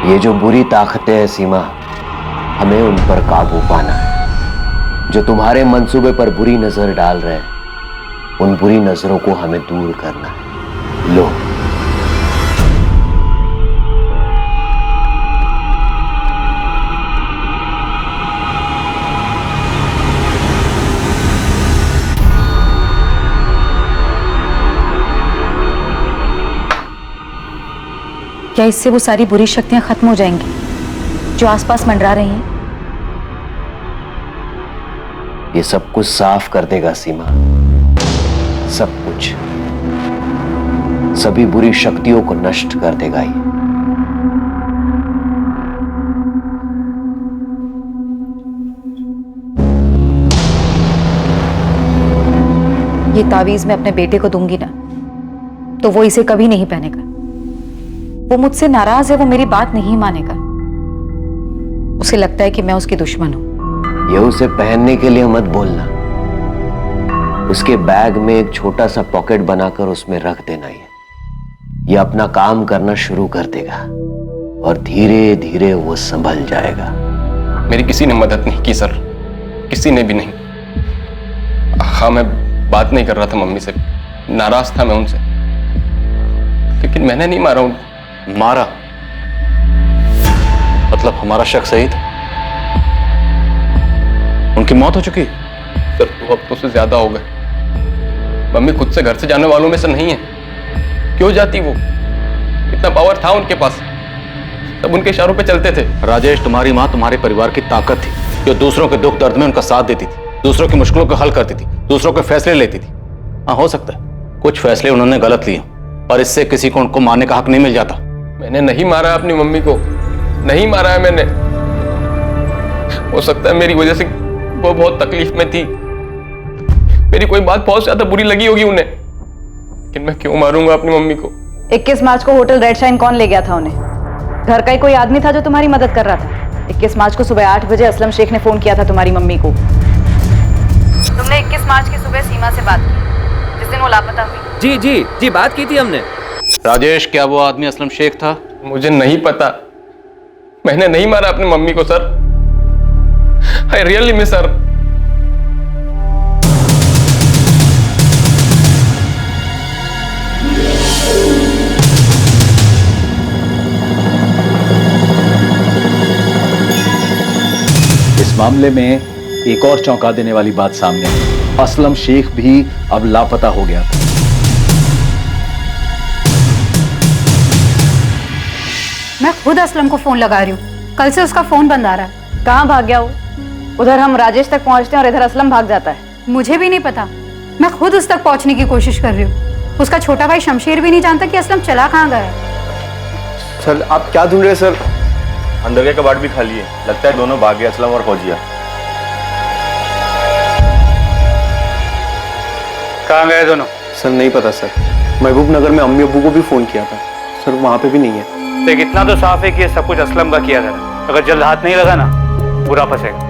ये जो बुरी ताकतें हैं सीमा, हमें उन पर काबू पाना है। जो तुम्हारे मंसूबे पर बुरी नजर डाल रहे हैं, उन बुरी नजरों को हमें दूर करना है। लो, क्या इससे वो सारी बुरी शक्तियां खत्म हो जाएंगी जो आसपास मंडरा रही हैं? ये सब कुछ साफ कर देगा सीमा, सब कुछ, सभी बुरी शक्तियों को नष्ट कर देगा ये तावीज मैं अपने बेटे को दूंगी ना, तो वो इसे कभी नहीं पहनेगा। वो मुझसे नाराज है, वो मेरी बात नहीं मानेगा। उसे लगता है कि मैं उसकी दुश्मन हूं। ये उसे पहनने के लिए मत बोलना, उसके बैग में एक छोटा सा पॉकेट बनाकर उसमें रख देना। ये अपना काम करना शुरू कर देगा और धीरे धीरे वो संभल जाएगा। मेरी किसी ने मदद नहीं की सर, किसी ने भी नहीं। हाँ, मैं बात नहीं कर रहा था मम्मी से, नाराज था मैं उनसे, लेकिन मैंने नहीं मारा उनको। मारा? मतलब हमारा शक सही था? उनकी मौत हो चुकी? सर, 2 हफ्तों से ज्यादा हो गए। मम्मी खुद से घर से जाने वालों में से नहीं है। क्यों जाती वो? इतना पावर था उनके पास, सब उनके इशारों पे चलते थे। राजेश, तुम्हारी माँ तुम्हारे परिवार की ताकत थी, जो दूसरों के दुख दर्द में उनका साथ देती थी, दूसरों की मुश्किलों को हल करती थी, दूसरों के फैसले लेती थी। हाँ, हो सकता है कुछ फैसले उन्होंने गलत लिए, पर इससे किसी को उनको मारने का हक नहीं मिल जाता। मैंने नहीं मारा अपनी मम्मी को, नहीं मारा है मैंने। हो सकता है मेरी वजह से वो बहुत तकलीफ में थी, मेरी कोई बात बहुत ज्यादा बुरी लगी होगी उन्हें, लेकिन मैं क्यों मारूंगा अपनी मम्मी को? 21 मार्च को होटल रेड शाइन कौन ले गया था उन्हें? घर का ही कोई आदमी था जो तुम्हारी मदद कर रहा था। 21 मार्च को सुबह 8 बजे असलम शेख ने फोन किया था तुम्हारी मम्मी को। तुमने 21 मार्च की सुबह सीमा से बात की, जिस दिन वो लापता हुई। जी जी जी, बात की थी हमने। राजेश, क्या वो आदमी असलम शेख था? मुझे नहीं पता, मैंने नहीं मारा अपनी मम्मी को sir. I really miss her. इस मामले में एक और चौंका देने वाली बात सामने आई। असलम शेख भी अब लापता हो गया था। मैं खुद असलम को फोन लगा रही हूँ, कल से उसका फोन बंद आ रहा है। कहाँ भाग गया वो? उधर हम राजेश तक पहुंचते हैं और इधर असलम भाग जाता है। मुझे भी नहीं पता, मैं खुद उस तक पहुंचने की कोशिश कर रही हूँ। उसका छोटा भाई शमशेर भी नहीं जानता कि असलम चला कहाँ गया है। सर, आप क्या ढूंढ रहे हैं सर? अंदर के कबाड़ भी खाली है, लगता है दोनों भाग गए, असलम और फौजिया। कहाँ गए दोनों? सर नहीं पता सर, महबूब नगर में अम्मी अब्बू को भी फोन किया था सर, वहां पे भी नहीं है। देख, इतना तो साफ है कि ये सब कुछ असलम का किया था। अगर जल्द हाथ नहीं लगा ना, बुरा फंसेगा।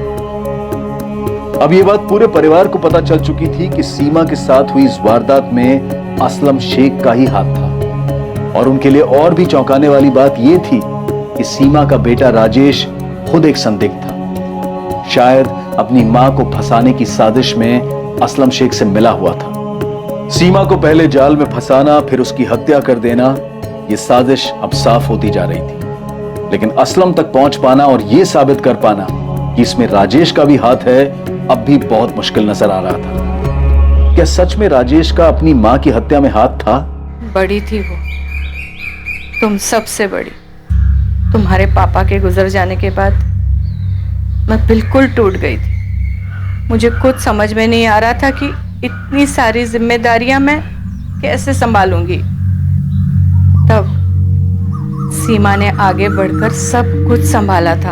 अब ये बात पूरे परिवार को पता चल चुकी थी कि सीमा के साथ हुई इस वारदात में असलम शेख का ही हाथ था। और उनके लिए और भी चौंकाने वाली बात यह थी कि सीमा का बेटा राजेश खुद एक संदिग्ध था। शायद अपनी मां को फंसाने की साजिश में असलम शेख से मिला हुआ था। सीमा को पहले जाल में फंसाना, फिर उसकी हत्या कर देना, यह साजिश अब साफ होती जा रही थी। लेकिन असलम तक पहुंच पाना और यह साबित कर पाना कि इसमें राजेश का भी हाथ है, अब भी बहुत मुश्किल नजर आ रहा था। क्या सच में राजेश का अपनी मां की हत्या में हाथ था? बड़ी थी वो, तुम सबसे बड़ी। तुम्हारे पापा के गुजर जाने के बाद मैं बिल्कुल टूट गई थी। मुझे खुद समझ में नहीं आ रहा था कि इतनी सारी जिम्मेदारियां मैं कैसे संभालूंगी। तब सीमा ने आगे बढ़कर सब कुछ संभाला था।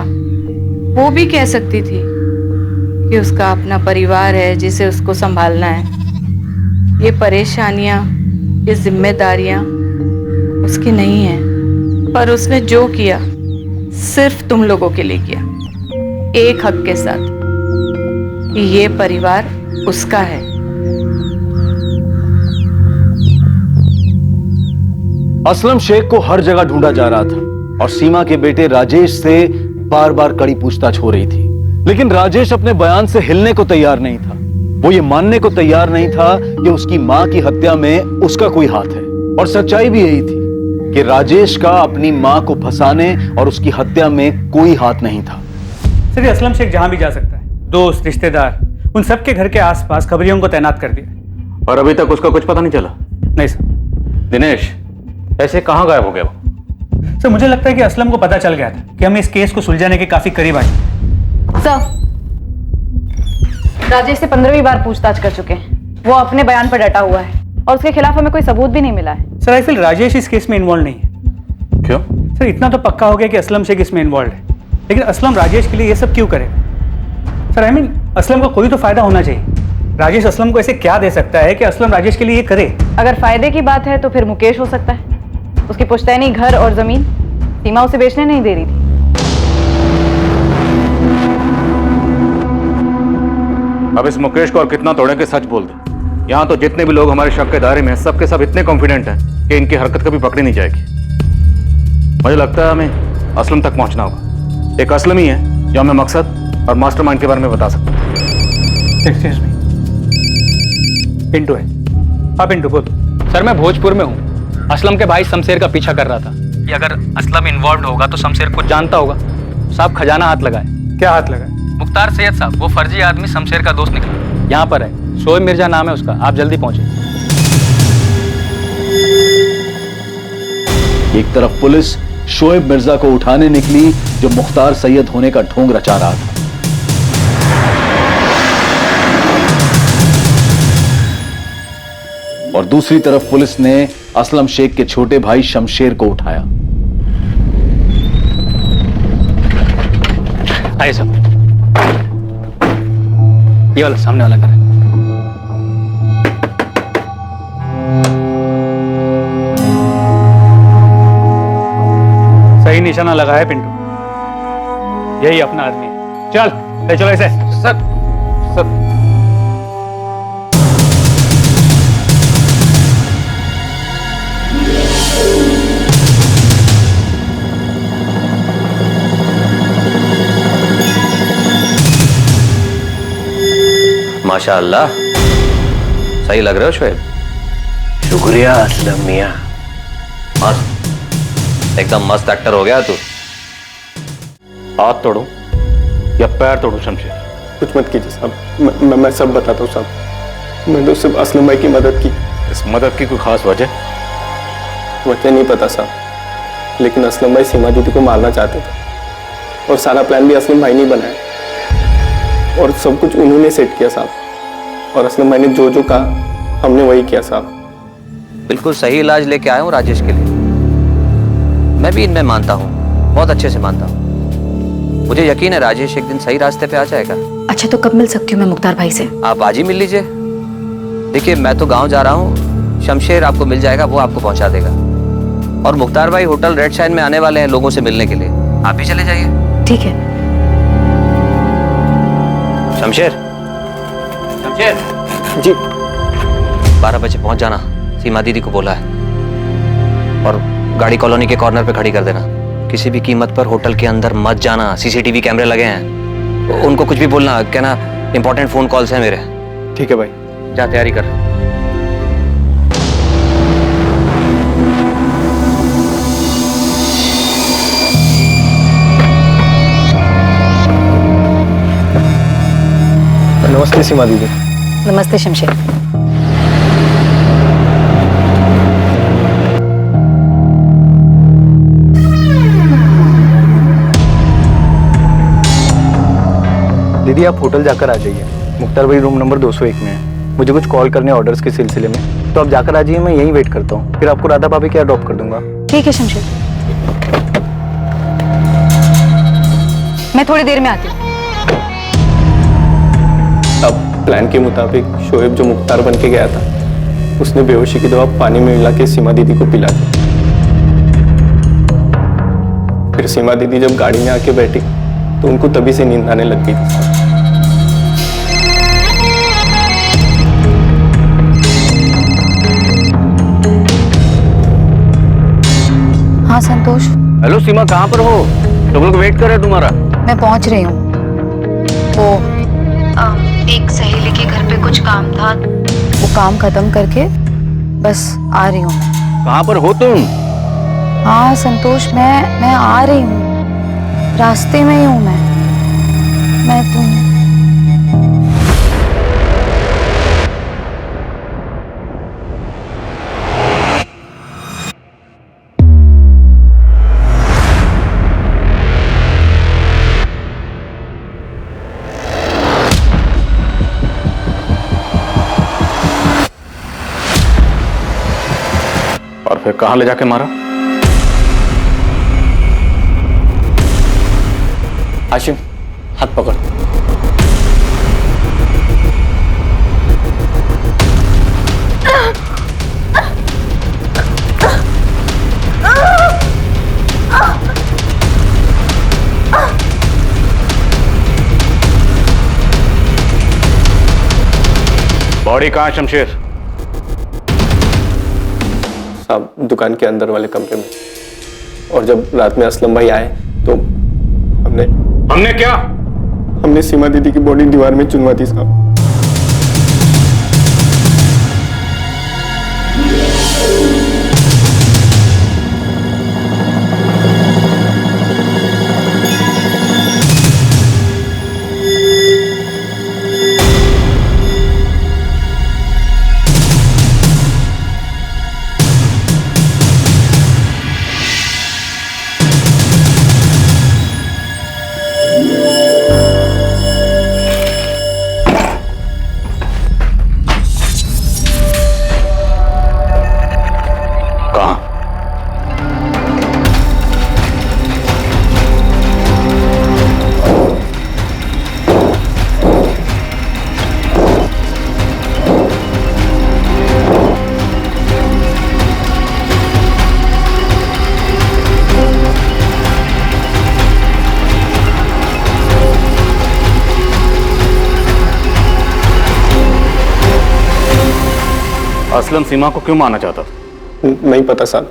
वो भी कह सकती थी कि उसका अपना परिवार है जिसे उसको संभालना है। ये परेशानियां, ये जिम्मेदारियां उसकी नहीं है, पर उसने जो किया सिर्फ तुम लोगों के लिए किया, एक हक के साथ कि ये परिवार उसका है। असलम शेख को हर जगह ढूंढा जा रहा था और सीमा के बेटे राजेश से बार बार कड़ी पूछताछ हो रही थी, लेकिन राजेश अपने बयान से हिलने को तैयार नहीं था। वो ये मानने को तैयार नहीं था कि उसकी मां की हत्या में उसका कोई हाथ है, और सच्चाई भी यही थी कि राजेश का अपनी मां को फंसाने और उसकी हत्या में कोई हाथ नहीं था। सर, ये असलम शेख जहां भी जा सकता है, दोस्त, रिश्तेदार, उन सबके घर के आसपास खबरियों को तैनात कर दिया। और अभी तक उसका कुछ पता नहीं चला? नहीं सर। दिनेश, ऐसे कहां गायब हो गया वो? सर, मुझे लगता है कि असलम को पता चल गया था कि हम इस केस को सुलझाने के काफी करीब आए। सर, राजेश से 15वीं बार पूछताछ कर चुके हैं। वो अपने बयान पर डटा हुआ है और उसके खिलाफ हमें कोई सबूत भी नहीं मिला है। सर, आई फील राजेश इस केस में इन्वॉल्व नहीं है। क्यों? सर, इतना तो पक्का हो गया कि असलम शेख इसमें इन्वॉल्व है, लेकिन असलम राजेश के लिए ये सब क्यों करेगा? सर, आई मीन असलम को कोई तो फायदा होना चाहिए। राजेश असलम को ऐसे क्या दे सकता है कि असलम राजेश के लिए ये करे? अगर फायदे की बात है तो फिर मुकेश हो सकता है। उसकी पुश्तैनी घर और जमीन सीमा उसे बेचने नहीं दे रही थी। अब इस मुकेश को और कितना तोड़े के सच बोल दे। यहाँ तो जितने भी लोग हमारे शक के दायरे में हैं, सबके सब इतने कॉन्फिडेंट हैं कि इनकी हरकत कभी पकड़ी नहीं जाएगी। मुझे लगता है हमें असलम तक पहुंचना होगा। एक असलम ही है जो हमें मकसद और मास्टरमाइंड के बारे में बता सकता है। एक्सक्यूज मी, पिंटू है। हाँ पिंटू, बोल। सर, मैं भोजपुर में हूँ। असलम के भाई शमशेर का पीछा कर रहा था कि अगर असलम इन्वॉल्व होगा तो शमशेर कुछ जानता होगा। साहब, खजाना हाथ लगाए। क्या हाथ लगाए? मुख्तार सैयद साहब, वो फर्जी आदमी शमशेर का दोस्त निकला। यहाँ पर है, शोएब मिर्जा नाम है उसका। आप जल्दी पहुंचे। एक तरफ पुलिस शोएब मिर्जा को उठाने निकली जो मुख्तार सैयद होने का ढोंग रचा रहा था, और दूसरी तरफ पुलिस ने असलम शेख के छोटे भाई शमशेर को उठाया। आइए साहब, ये वाला सामने वाला घर है। सही निशाना लगा है पिंटू, यही अपना आदमी है। चल ले चलो इसे। सर, माशाअल्लाह, सही लग रहे हो शोएब। शुक्रिया असलम मियां। मस्त, एकदम मस्त एक्टर हो गया तू। हाथ तोड़ो या पैर तोड़ो शमशेर? कुछ मत कीजिए साहब, मैं सब बताता हूँ साहब। मैंने तो सिर्फ असलम भाई की मदद की। इस मदद की कोई खास वजह नहीं पता साहब, लेकिन असलम भाई सीमा दीदी को मारना चाहते थे और सारा प्लान भी असलम भाई ने बनाया और सब कुछ उन्होंने सेट किया साहब। और असलम भाई ने जो जो कहा हमने वही किया साहब। बिल्कुल सही इलाज लेके आया हूँ राजेश के लिए। मैं भी इनमें मानता हूँ, बहुत अच्छे से मानता हूँ। मुझे यकीन है राजेश एक दिन सही रास्ते पे आ जाएगा। अच्छा, तो कब मिल सकती हूँ मैं मुख्तार भाई से? आप आज ही मिल लीजिए। देखिए, मैं तो गांव जा रहा हूँ, शमशेर आपको मिल जाएगा, वो आपको पहुंचा देगा। और मुख्तार भाई होटल रेड शाइन में आने वाले हैं लोगों से मिलने के लिए, आप भी चले जाइए। ठीक है। शमशेर जी, 12 बजे पहुंच जाना, सीमा दीदी को बोला है। और गाड़ी कॉलोनी के कॉर्नर पे खड़ी कर देना। किसी भी कीमत पर होटल के अंदर मत जाना, सीसीटीवी कैमरे लगे हैं। उनको कुछ भी बोलना, कहना इंपॉर्टेंट फोन कॉल्स हैं मेरे। ठीक है भाई। जा तैयारी कर। नमस्ते सीमा दीदी। नमस्ते शमशेर। दीदी आप होटल जाकर आ जाइए। मुख्तार भाई रूम नंबर 201 में है। मुझे कुछ कॉल करने ऑर्डर्स के सिलसिले में, तो आप जाकर आ जाइए। मैं यहीं वेट करता हूँ, फिर आपको राधा भाभी क्या ड्रॉप कर दूंगा। ठीक है शमशेर। मैं थोड़ी देर में आती हूँ। अब प्लान के मुताबिक शोएब जो मुख्तार बन के गया था, उसने बेहोशी की दवा पानी में मिला के सीमा दीदी को पिला दी। फिर सीमा दीदी जब गाड़ी में आके बैठी तो उनको तभी से नींद आने लग गई थी। हाँ संतोष, हेलो सीमा, कहाँ पर हो? तुम लोग वेट कर रहे हैं तुम्हारा। मैं पहुंच रही हूँ। वो एक सहेली के घर पे कुछ काम था, वो काम खत्म करके बस आ रही हूँ। कहाँ पर हो तुम? हाँ संतोष, मैं आ रही हूँ, रास्ते में ही हूँ मैं तुम। और फिर कहाँ ले जाके मारा? हाशिम, हाथ पकड़। बॉडी कहाँ है शमशेर? साहब, दुकान के अंदर वाले कमरे में। और जब रात में असलम भाई आए तो हमने क्या? हमने सीमा दीदी की बॉडी दीवार में चुनवा दी साहब। असलम सीमा को क्यों मारना चाहता? नहीं पता साहब।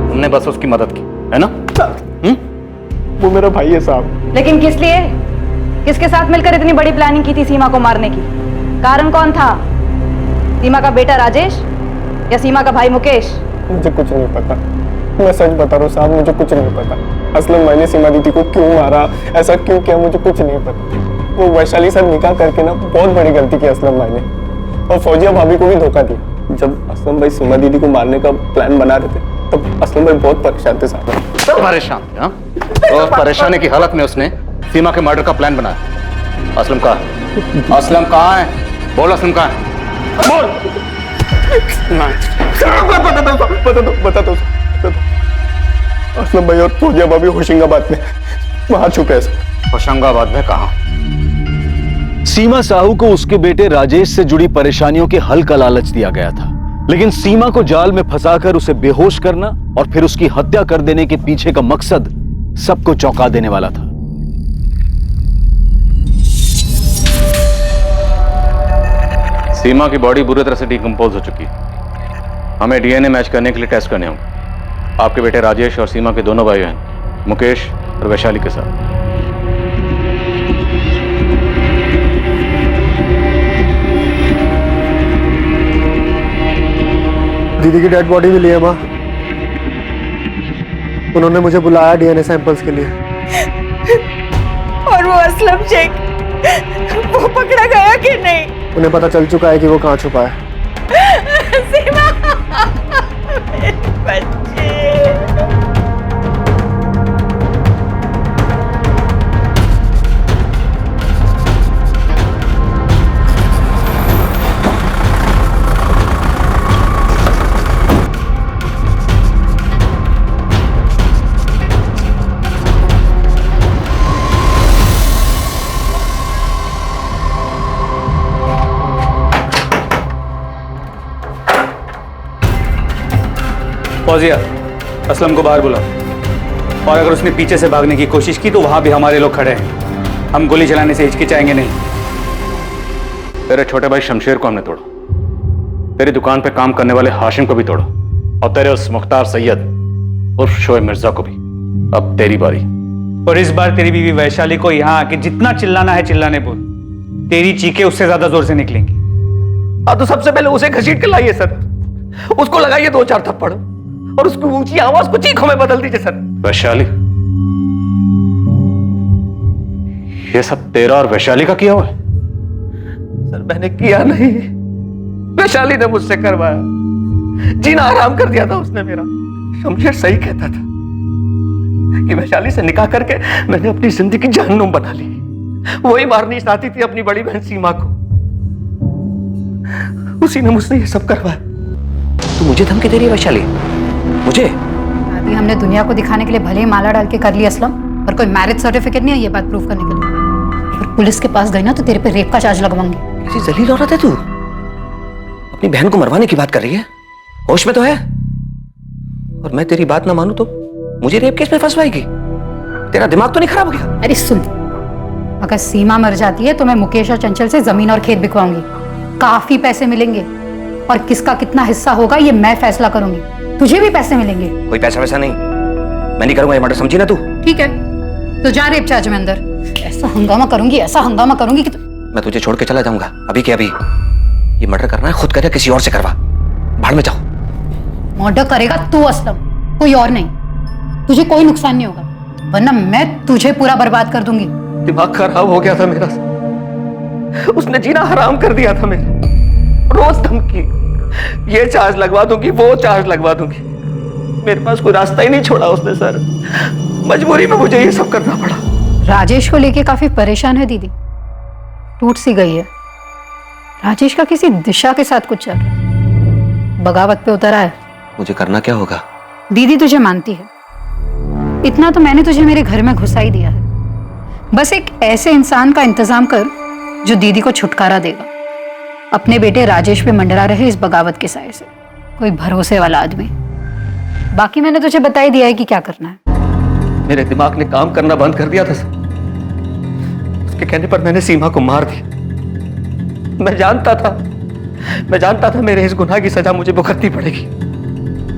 तुमने बस उसकी मदद की, है ना? वो मेरा भाई है साहब। लेकिन किस लिए? किसके साथ मिलकर इतनी बड़ी प्लानिंग की थी सीमा को मारने की? कारण कौन था? सीमा का बेटा राजेश या सीमा का भाई मुकेश? मुझे कुछ नहीं पता, मैं सच बता रहा हूँ साहब, मुझे कुछ नहीं पता। असलम भाई ने सीमा दीदी को क्यों मारा, ऐसा क्यों किया, मुझे कुछ नहीं पता। वो वैशाली से निकाह करके ना बहुत बड़ी गलती की असलम भाई ने, और फौजिया भाभी को भी धोखा दिया। जब असलम भाई सीमा दीदी को मारने का प्लान बना रहे थे तब असलम भाई बहुत परेशान थे साहब। सब परेशान थे? हाँ, तो परेशानी की हालत में उसने सीमा के मर्डर का प्लान बनाया। असलम कहाँ है? असलम कहाँ है? बोल, असलम कहाँ है? बोल। बता दो। असलम भाई और फौजिया भाभी होशंगाबाद में वहां छुपे हैं। होशंगाबाद में कहाँ? सीमा साहू को उसके बेटे राजेश से जुड़ी परेशानियों के हल का लालच दिया गया था, लेकिन सीमा को जाल में फंसाकर उसे बेहोश करना और फिर उसकी हत्या कर देने के पीछे का मकसद सबको चौंका देने वाला था। सीमा की बॉडी बुरी तरह से डिकम्पोज हो चुकी है। हमें डीएनए मैच करने के लिए टेस्ट करने होंगे। आपके बेटे राजेश और सीमा के दोनों भाई हैं, मुकेश और वैशाली के साथ। दीदी की डेड बॉडी भी ली है माँ। उन्होंने मुझे बुलाया डीएनए सैंपल्स के लिए। और वो असलम शेख, वो पकड़ा गया कि नहीं? उन्हें पता चल चुका है कि वो कहाँ छुपा है। सीमा, मेरे बच्चे। फौजिया, असलम को बाहर बुलाओ। और अगर उसने पीछे से भागने की कोशिश की तो वहां भी हमारे लोग खड़े हैं, हम गोली चलाने से हिचकिचाएंगे नहीं। तेरे छोटे भाई शमशेर को हमने तोड़ा, तेरी दुकान पे काम करने वाले हाशिम को भी तोड़ा, और तेरे उस मुख्तार सैयद उर्फ शोएब मिर्जा को भी। अब तेरी बारी। और इस बार तेरी बीवी वैशाली को यहाँ आके जितना चिल्लाना है चिल्लाने बोल, तेरी चीखें उससे ज्यादा जोर से निकलेंगी। हाँ तो सबसे पहले उसे घसीट के लाइए सर, उसको लगाइए 2-4 थप्पड़ और उसकी ऊंची आवाज को चीखों में बदल दीजिए सर। वैशाली, ये सब तेरा और वैशाली का किया हुआ है? सर मैंने किया नहीं, वैशाली ने मुझसे करवाया, जीना हराम कर दिया था उसने मेरा। शमशेर सही कहता था कि वैशाली से निकाह करके मैंने अपनी जिंदगी जहन्नुम बना ली। वही मारनी चाहती थी अपनी बड़ी बहन सीमा को, उसी ने मुझसे ये सब करवाया। तू मुझे धमकी दे रही है वैशाली? मुझे? अभी हमने दुनिया को दिखाने के लिए भले ही माला डाल के कर ली असलम, पर कोई मैरिज सर्टिफिकेट नहीं है ये बात प्रूफ करने के लिए। अगर पुलिस के पास गई ना तो तेरे पे रेप का चार्ज लगवाऊंगी। किसी जलील औरत है तू, अपनी बहन को मरवाने की बात कर रही है? होश में तो है? और मैं तेरी बात ना मानूं तो मुझे रेप केस में फंसवाएगी? तेरा दिमाग तो नहीं खराब हो गया? अरे सुन, अगर सीमा मर जाती है तो मैं मुकेश और चंचल से जमीन और खेत बिकवाऊंगी, काफी पैसे मिलेंगे, और किसका कितना हिस्सा होगा ये मैं फैसला करूंगी। तुझे भी पैसे मिलेंगे। कोई पैसा वैसा नहीं, मैं नहीं करूंगा ये मर्डर, समझी ना तू? ठीक है तो जा रेप चार्ज में अंदर। ऐसा हंगामा करूंगी, ऐसा हंगामा करूंगी कि मैं तुझे छोड़ के चला जाऊंगा अभी के अभी। ये मर्डर करना है खुद करे, किसी और से करवा, भाड़ में जाओ। मर्डर करेगा तू असलम, कोई और नहीं। तुझे कोई नुकसान नहीं होगा, वरना मैं तुझे पूरा बर्बाद कर दूंगी। दिमाग खराब हो गया था मेरा, उसने जीना हराम कर दिया था मेरा। रोज धमकी, ये चार्ज लगवा दूंगी, वो चार्ज लगवा दूंगी। मेरे पास कोई रास्ता ही नहीं छोड़ा उसने सर, मजबूरी में मुझे ये सब करना पड़ा। राजेश को लेके काफी परेशान है दीदी, टूट सी गई है। राजेश का किसी दिशा के साथ कुछ चल रहा है, बगावत पे उतर आया। मुझे करना क्या होगा? दीदी तुझे मानती है, इतना तो मैंने तुझे मेरे घर में घुसा ही दिया है। बस एक ऐसे इंसान का इंतजाम कर जो दीदी को छुटकारा देगा, अपने बेटे राजेश पे मंडरा रहे इस बगावत के साए से, कोई भरोसे वाला आदमी। बाकी मैंने तुझे बता ही दिया है कि क्या करना है। मेरे दिमाग ने काम करना बंद कर दिया था सर, उसके कहने पर मैंने सीमा को मार दिया। मैं जानता था मेरे इस गुनाह की सजा मुझे भुगतनी पड़ेगी।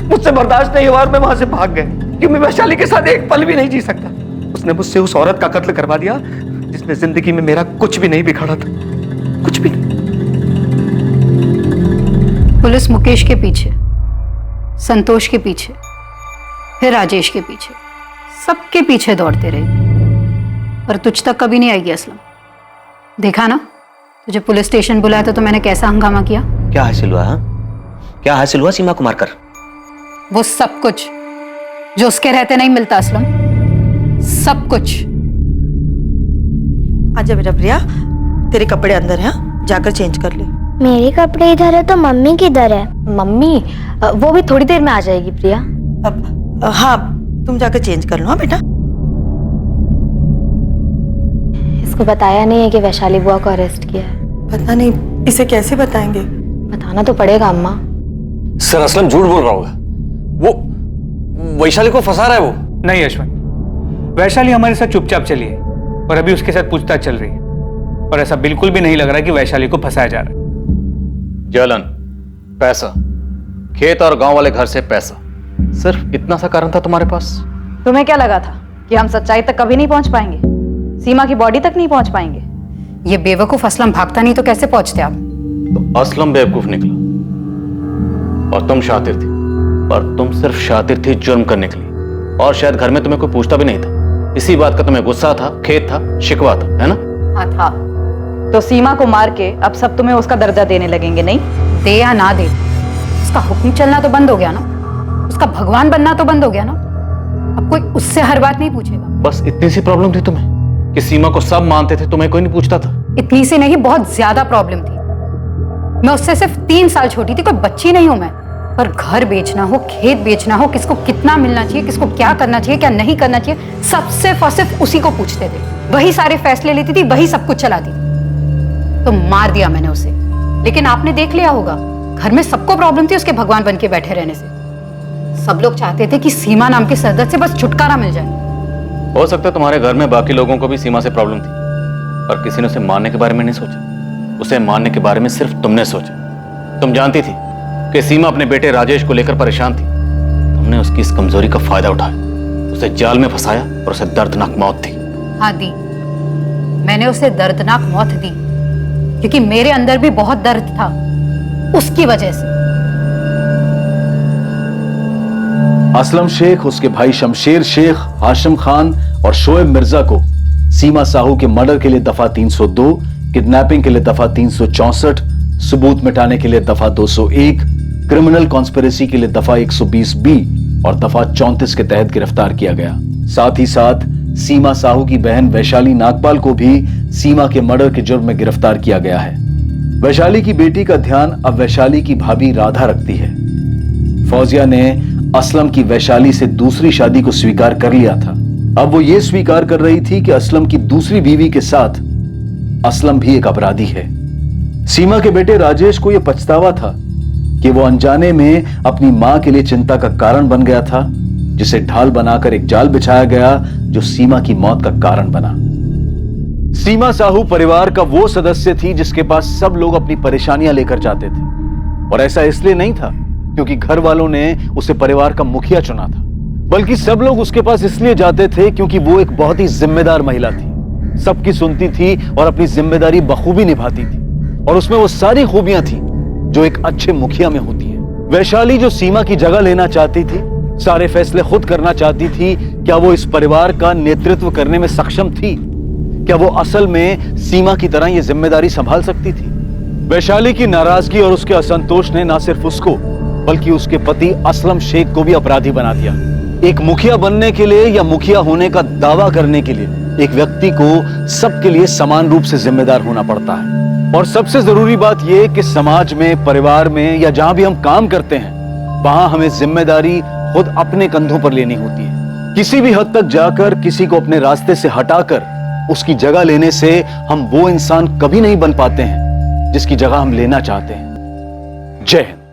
मुझसे बर्दाश्त नहीं हुआ और मैं वहां से भाग गया, क्योंकि मैं वैशाली के साथ एक पल भी नहीं जी सकता। उसने मुझसे उस औरत का कत्ल करवा दिया जिसने जिंदगी में मेरा कुछ भी नहीं बिगाड़ा था, कुछ भी नहीं। पुलिस मुकेश के पीछे, संतोष के पीछे, फिर राजेश के पीछे, सबके पीछे दौड़ते रही, पर तुझ तक कभी नहीं आएगी असलम। देखा ना, तुझे पुलिस स्टेशन बुलाया था तो मैंने कैसा हंगामा किया। क्या हासिल हुआ? क्या हासिल हुआ सीमा को मारकर? वो सब कुछ जो उसके रहते नहीं मिलता असलम, सब कुछ। आजा बेटा प्रिया, तेरे कपड़े अंदर हैं, जाकर चेंज कर ले। मेरे कपड़े इधर है तो मम्मी किधर है? मम्मी वो भी थोड़ी देर में आ जाएगी प्रिया। हाँ तुम जाकर चेंज कर लो। हाँ बेटा। इसको बताया नहीं है कि वैशाली बुआ को अरेस्ट किया है? पता नहीं, इसे कैसे बताएंगे? बताना तो पड़ेगा अम्मा। सर असलम झूठ बोल रहा होगा, वो वैशाली को फंसा रहा है। वो नहीं यशवंत, वैशाली हमारे साथ चुपचाप चली है और अभी उसके साथ पूछताछ चल रही है, और ऐसा बिल्कुल भी नहीं लग रहा कि वैशाली को फंसाया जा रहा है। जलन, पैसा, खेत और गांव वाले घर से पैसा, सिर्फ इतना सा कारण था तुम्हारे पास? तुम्हें क्या लगा था कि हम सच्चाई तक कभी नहीं पहुंच पाएंगे, सीमा की बॉडी तक नहीं पहुंच पाएंगे? ये बेवकूफ असलम भागता नहीं तो कैसे पहुंचते आप? तो असलम बेवकूफ निकला और तुम शातिर थी, पर तुम सिर्फ शातिर थी जुर्म करने के लिए, और शायद घर में तुम्हें कोई पूछता भी नहीं था। इसी बात का तुम्हें गुस्सा था, खेद था, शिकवा था, है ना? हाँ था। तो सीमा को मार के अब सब तुम्हें उसका दर्जा देने लगेंगे, नहीं? दे या ना दे, उसका हुक्म चलना तो बंद हो गया ना, उसका भगवान बनना तो बंद हो गया ना। अब कोई उससे हर बात नहीं पूछेगा। बस इतनी सी प्रॉब्लम थी तुम्हें कि सीमा को सब मानते थे, तुम्हें कोई नहीं पूछता था? इतनी सी नहीं, बहुत ज्यादा प्रॉब्लम थी। मैं उससे सिर्फ 3 साल छोटी थी, कोई बच्ची नहीं हूं मैं। पर घर बेचना हो, खेत बेचना हो, किसको कितना मिलना चाहिए, किसको क्या करना चाहिए, क्या नहीं करना चाहिए, सब सिर्फ और सिर्फ उसी को पूछते थे। वही सारे फैसले लेती थी, वही सब कुछ चलाती थी। तो मार दिया मैंने उसे, लेकिन आपने देख लिया होगा घर में सबको प्रॉब्लम थी उसके भगवान बन के बैठे रहने से। सब लोग चाहते थे कि सीमा नाम के सरदर्द से बस छुटकारा मिल जाए। हो सकता है तुम्हारे घर में बाकी लोगों को भी सीमा से प्रॉब्लम थी, पर किसी ने उसे मारने के बारे में नहीं सोचा। उसे मारने के बारे में सिर्फ तुमने सोचा। तुम जानती थी कि सीमा अपने बेटे राजेश को लेकर परेशान थी। तुमने उसकी इस कमजोरी का फायदा उठाया, उसे जाल में फंसाया और उसे दर्दनाक मौत दी। हाँ दी, मैंने उसे दर्दनाक मौत दी क्योंकि मेरे अंदर भी बहुत दर्द था उसकी वजह से। असलम शेख, उसके भाई शमशेर शेख, हाशिम खान और शोएब मिर्जा को सीमा साहू के मर्डर के लिए दफा 302, किडनैपिंग के लिए दफा 364, सबूत मिटाने के लिए दफा 201, क्रिमिनल कॉन्स्पिरेसी के लिए दफा 120B और दफा 34 के तहत गिरफ्तार किया गया। साथ ही साथ सीमा साहू की बहन वैशाली नागपाल को भी सीमा के मर्डर के जुर्म में गिरफ्तार किया गया है। वैशाली की बेटी का ध्यान अब वैशाली की भाभी राधा रखती है। फौजिया ने असलम की वैशाली से दूसरी शादी को स्वीकार कर लिया था। अब वो ये स्वीकार कर रही थी कि असलम की दूसरी बीवी के साथ असलम भी एक अपराधी है। सीमा के बेटे राजेश को यह पछतावा था कि वो अनजाने में अपनी मां के लिए चिंता का कारण बन गया था, जिसे ढाल बनाकर एक जाल बिछाया गया जो सीमा की मौत का कारण बना। सीमा साहू परिवार का वो सदस्य थी जिसके पास सब लोग अपनी परेशानियां लेकर जाते थे, और ऐसा इसलिए नहीं था क्योंकि घर वालों ने उसे परिवार का मुखिया चुना था, बल्कि सब लोग उसके पास इसलिए जाते थे क्योंकि वो एक बहुत ही जिम्मेदार महिला थी, सबकी सुनती थी और अपनी जिम्मेदारी बखूबी निभाती थी, और उसमें वो सारी खूबियां थी जो एक अच्छे मुखिया में होती है। वैशाली जो सीमा की जगह लेना चाहती थी, सारे फैसले खुद करना चाहती थी, क्या वो इस परिवार का नेतृत्व करने में सक्षम थी? क्या वो असल में सीमा की तरह ये जिम्मेदारी संभाल सकती थी? वैशाली की नाराजगी और उसके असंतोष ने न सिर्फ उसको बल्कि उसके पति असलम शेख को भी अपराधी बना दिया। एक मुखिया बनने के लिए या मुखिया होने का दावा करने के लिए एक व्यक्ति को सबके लिए समान रूप से जिम्मेदार होना पड़ता है। और सबसे जरूरी बात यह कि समाज में, परिवार में या जहां भी हम काम करते हैं, वहां हमें जिम्मेदारी खुद अपने कंधों पर लेनी होती है। किसी भी हद तक जाकर किसी को अपने रास्ते से हटाकर उसकी जगह लेने से हम वो इंसान कभी नहीं बन पाते हैं जिसकी जगह हम लेना चाहते हैं। जय हिंद।